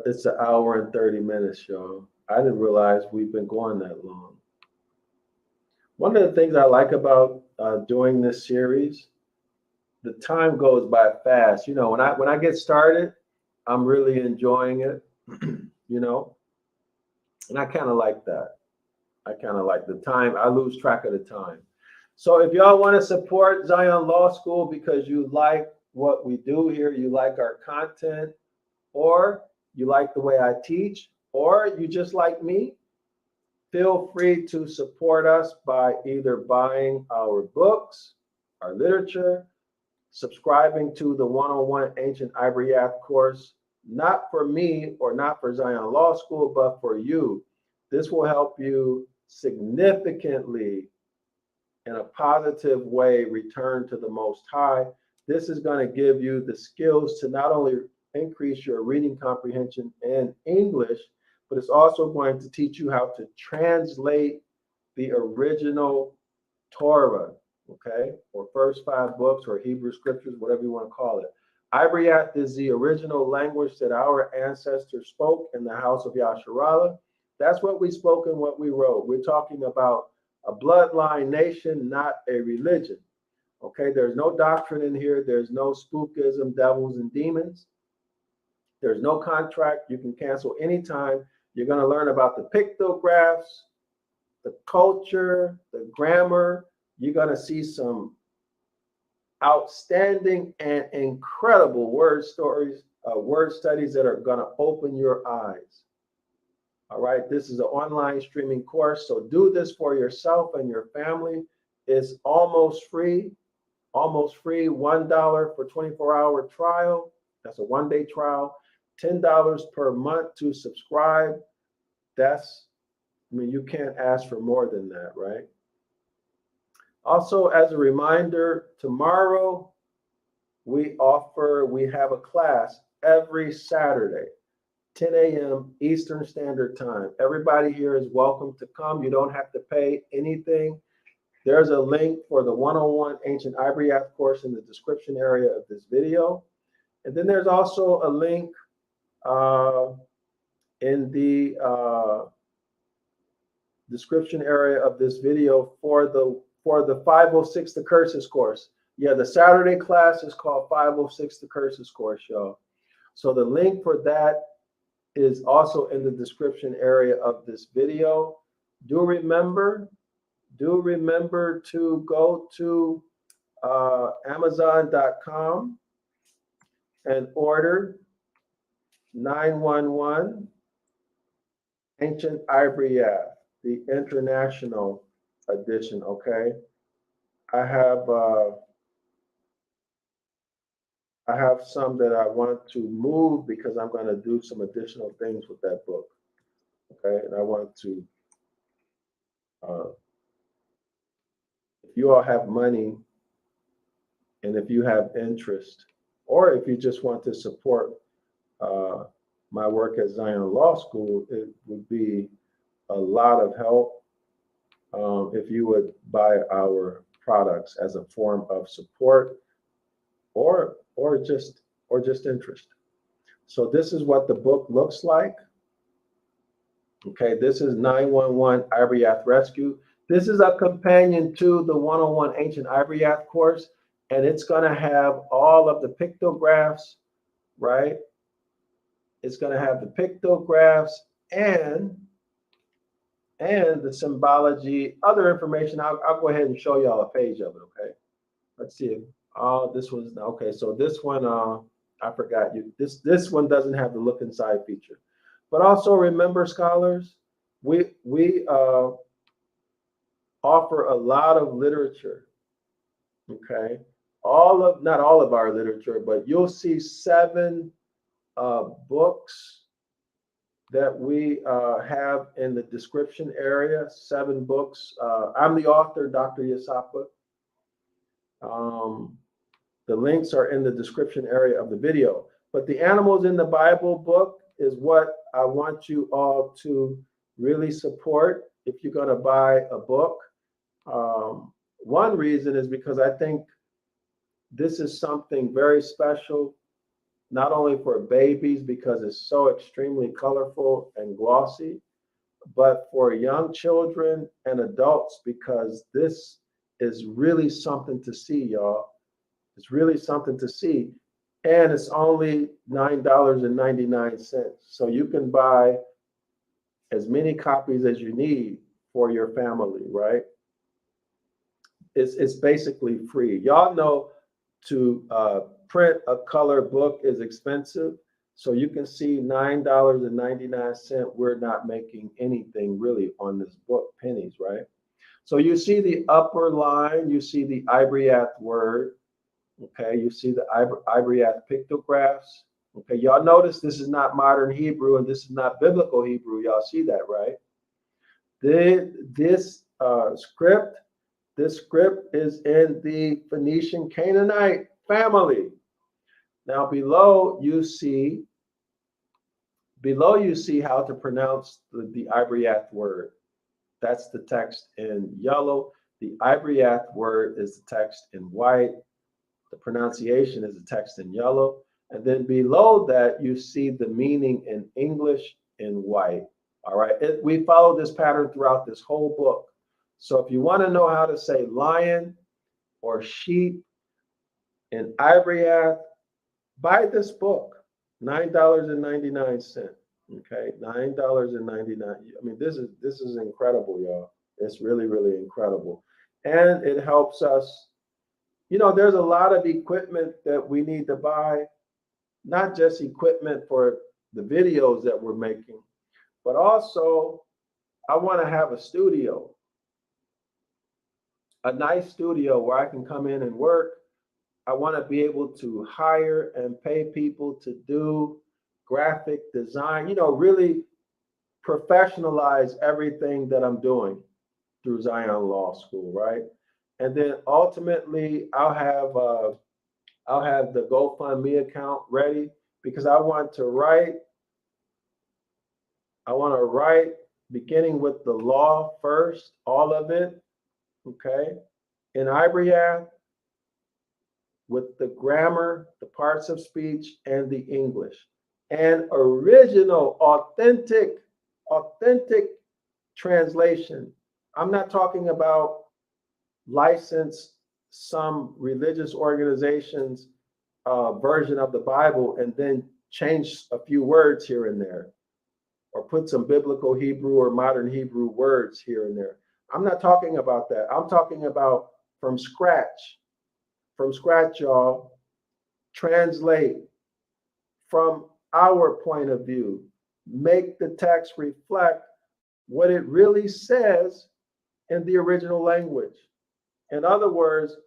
It's an hour and 30 minutes, y'all. I didn't realize we've been going that long. One of the things I like about doing this series, the time goes by fast. You know, when I get started, I'm really enjoying it, you know, and I kind of like that. I kind of like the time. I lose track of the time. So if y'all want to support Zion Law School because you like what we do here, you like our content, or you like the way I teach, or you just like me, feel free to support us by either buying our books, our literature, subscribing to the one-on-one Ancient Ibaryath course, not for me or not for Zion Law School, but for you. This will help you significantly in a positive way return to the Most High. This is going to give you the skills to not only increase your reading comprehension in English, but it's also going to teach you how to translate the original Torah, okay, or first 5 books or Hebrew scriptures, whatever you want to call it. Ibaryath is the original language that our ancestors spoke in the house of Yasharallah. That's what we spoke and what we wrote. We're talking about a bloodline nation, not a religion. Okay, there's no doctrine in here. There's no spookism, devils, and demons. There's no contract. You can cancel anytime. You're going to learn about the pictographs, the culture, the grammar. You're going to see some outstanding and incredible word studies that are going to open your eyes. All right, this is an online streaming course, so do this for yourself and your family. It's almost free, $1 for 24-hour trial. That's a 1-day trial. $10 per month to subscribe. You can't ask for more than that, right? Also, as a reminder, tomorrow we have a class every Saturday, 10 a.m. Eastern Standard Time. Everybody here is welcome to come. You don't have to pay anything. There's a link for the one-on-one Ancient Ibaryath course in the description area of this video. And then there's also a link in the description area of this video for the 506 The Curses course. Yeah, the Saturday class is called 506 The Curses course, y'all. So the link for that is also in the description area of this video. Do remember to go to Amazon.com and order 911 Ancient Ibaryath, the international edition. Okay, I have some that I want to move because I'm going to do some additional things with that book. Okay, and I want to if you all have money and if you have interest, or if you just want to support my work at Zion Law School, it would be a lot of help if you would buy our products as a form of support or just interest. So this is what the book looks like. Okay, this is 911 Ibaryath Rescue. This is a companion to the one-on-one Ancient Ibaryath course, and it's going to have all of the pictographs, right? It's going to have the pictographs and the symbology, other information. I'll go ahead and show y'all a page of it, okay? Let's see. This was okay. So this one, I forgot you. This one doesn't have the look inside feature, but also remember, scholars, we offer a lot of literature. Okay, not all of our literature, but you'll see 7 books that we have in the description area. 7 books. I'm the author, Dr. Yasapa. The links are in the description area of the video. But the Animals in the Bible book is what I want you all to really support if you're going to buy a book. One reason is because I think this is something very special, not only for babies because it's so extremely colorful and glossy, but for young children and adults because this is really something to see, y'all. It's really something to see. And it's only $9.99. So you can buy as many copies as you need for your family, right? It's basically free. Y'all know to print a color book is expensive. So you can see $9.99. We're not making anything really on this book, pennies, right? So you see the upper line, you see the Ibaryath word. Okay, you see the Ibaryath pictographs. Okay, y'all notice this is not modern Hebrew and this is not biblical Hebrew. Y'all see that, right? This script is in the Phoenician Canaanite family. Now below you see how to pronounce the Ibaryath word. That's the text in yellow. The Ibaryath word is the text in white. The pronunciation is the text in yellow. And then below that, you see the meaning in English in white. All right. We follow this pattern throughout this whole book. So if you want to know how to say lion or sheep in Ibaryath, buy this book, $9.99. Okay, $9.99. I mean, this is incredible, y'all. It's really, really incredible. And it helps us. You know, there's a lot of equipment that we need to buy, not just equipment for the videos that we're making, but also I want to have a studio, a nice studio where I can come in and work. I want to be able to hire and pay people to do graphic design, you know, really professionalize everything that I'm doing through Zion Law School, right? And then ultimately, I'll have the GoFundMe account ready because I want to write beginning with the law first, all of it, okay? In Ibaryath, with the grammar, the parts of speech, and the English. And original, authentic translation. I'm not talking about license some religious organization's version of the Bible and then change a few words here and there, or put some biblical Hebrew or modern Hebrew words here and there. I'm not talking about that. I'm talking about from scratch, y'all, translate from our point of view, make the text reflect what it really says in the original language. In other words,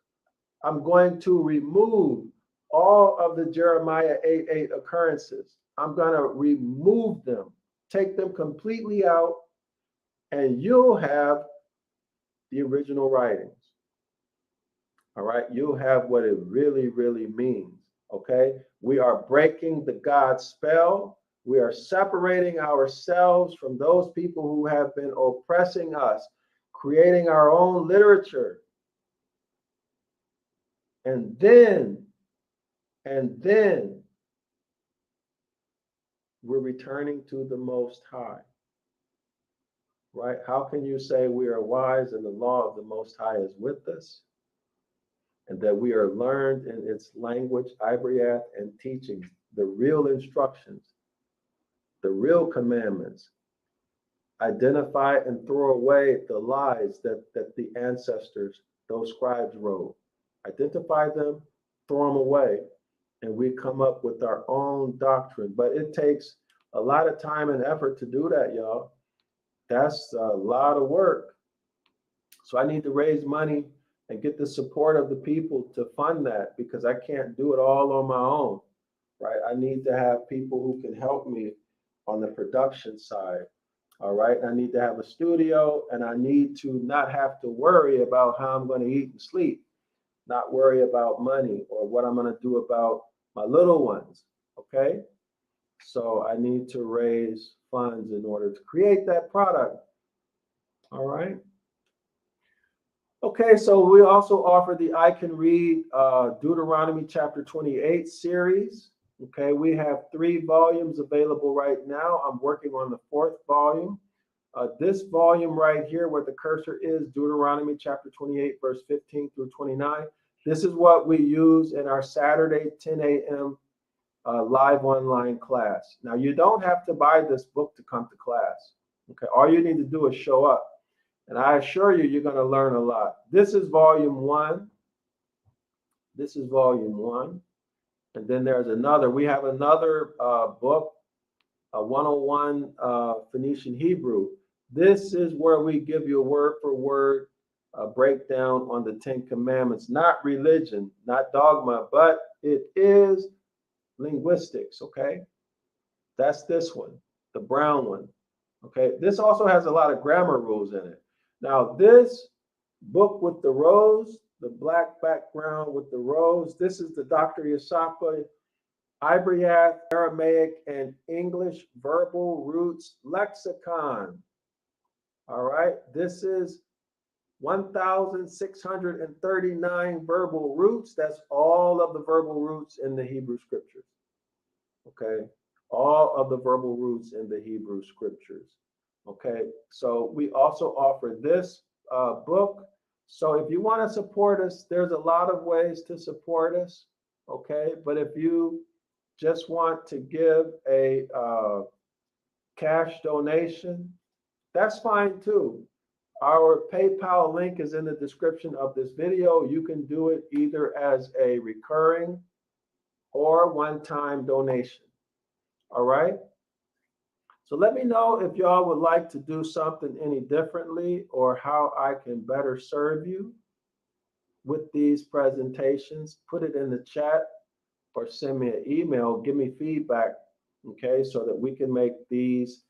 I'm going to remove all of the Jeremiah 8:8 occurrences. I'm going to remove them, take them completely out, and you'll have the original writings. All right, you'll have what it really, really means. Okay, we are breaking the God spell. We are separating ourselves from those people who have been oppressing us, creating our own literature. And then we're returning to the Most High, right? How can you say we are wise and the law of the Most High is with us, and that we are learned in its language, Ibaryath, and teaching the real instructions, the real commandments, identify and throw away the lies that the ancestors, those scribes, wrote, identify them, throw them away, and we come up with our own doctrine. But it takes a lot of time and effort to do that, y'all. That's a lot of work. So I need to raise money and get the support of the people to fund that, because I can't do it all on my own, right? I need to have people who can help me on the production side. All right. I need to have a studio, and I need to not have to worry about how I'm going to eat and sleep, not worry about money or what I'm going to do about my little ones. Okay. So I need to raise funds in order to create that product. All right. Okay, so we also offer the I Can Read Deuteronomy chapter 28 series. Okay, we have 3 volumes available right now. I'm working on the 4th volume. This volume right here, where the cursor is, Deuteronomy chapter 28, verse 15 through 29. This is what we use in our Saturday 10 a.m. Live online class. Now, you don't have to buy this book to come to class. Okay, all you need to do is show up. And I assure you, you're going to learn a lot. This is volume 1. This is volume 1. And then there's another. We have another book, 101 Phoenician Hebrew. This is where we give you a word for word breakdown on the 10 Commandments. Not religion, not dogma, but it is linguistics, okay? That's this one, the brown one, okay? This also has a lot of grammar rules in it. Now, this book with the rose, the black background with the rose, this is the Dr. Yasapa Ibaryath Aramaic and English Verbal Roots Lexicon. All right, this is 1,639 verbal roots. That's all of the verbal roots in the Hebrew scriptures. Okay, all of the verbal roots in the Hebrew scriptures. Okay, so we also offer this book. So if you want to support us, there's a lot of ways to support us. Okay, but if you just want to give a cash donation, that's fine too. Our PayPal link is in the description of this video. You can do it either as a recurring or one-time donation. All right. So let me know if y'all would like to do something any differently, or how I can better serve you with these presentations. Put it in the chat or send me an email. Give me feedback, okay, so that we can make these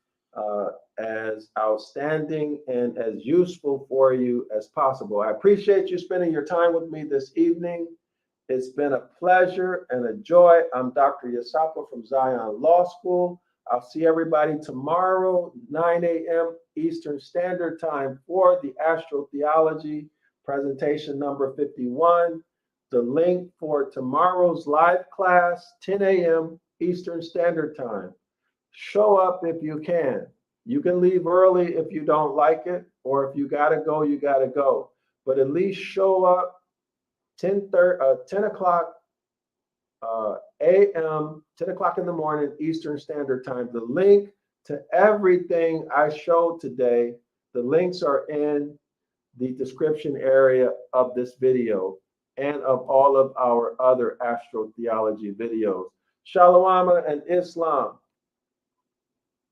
as outstanding and as useful for you as possible. I appreciate you spending your time with me this evening. It's been a pleasure and a joy. I'm Dr. Yasapa from Zion Law School. I'll see everybody tomorrow, 9 a.m. Eastern Standard Time, for the Astrotheology presentation number 51. The link for tomorrow's live class, 10 a.m. Eastern Standard Time. Show up if you can. You can leave early if you don't like it, or if you gotta go, you gotta go. But at least show up 10 o'clock a.m., 10 o'clock in the morning, Eastern Standard Time. The link to everything I showed today, the links are in the description area of this video and of all of our other astrotheology videos. Shalom and Islam.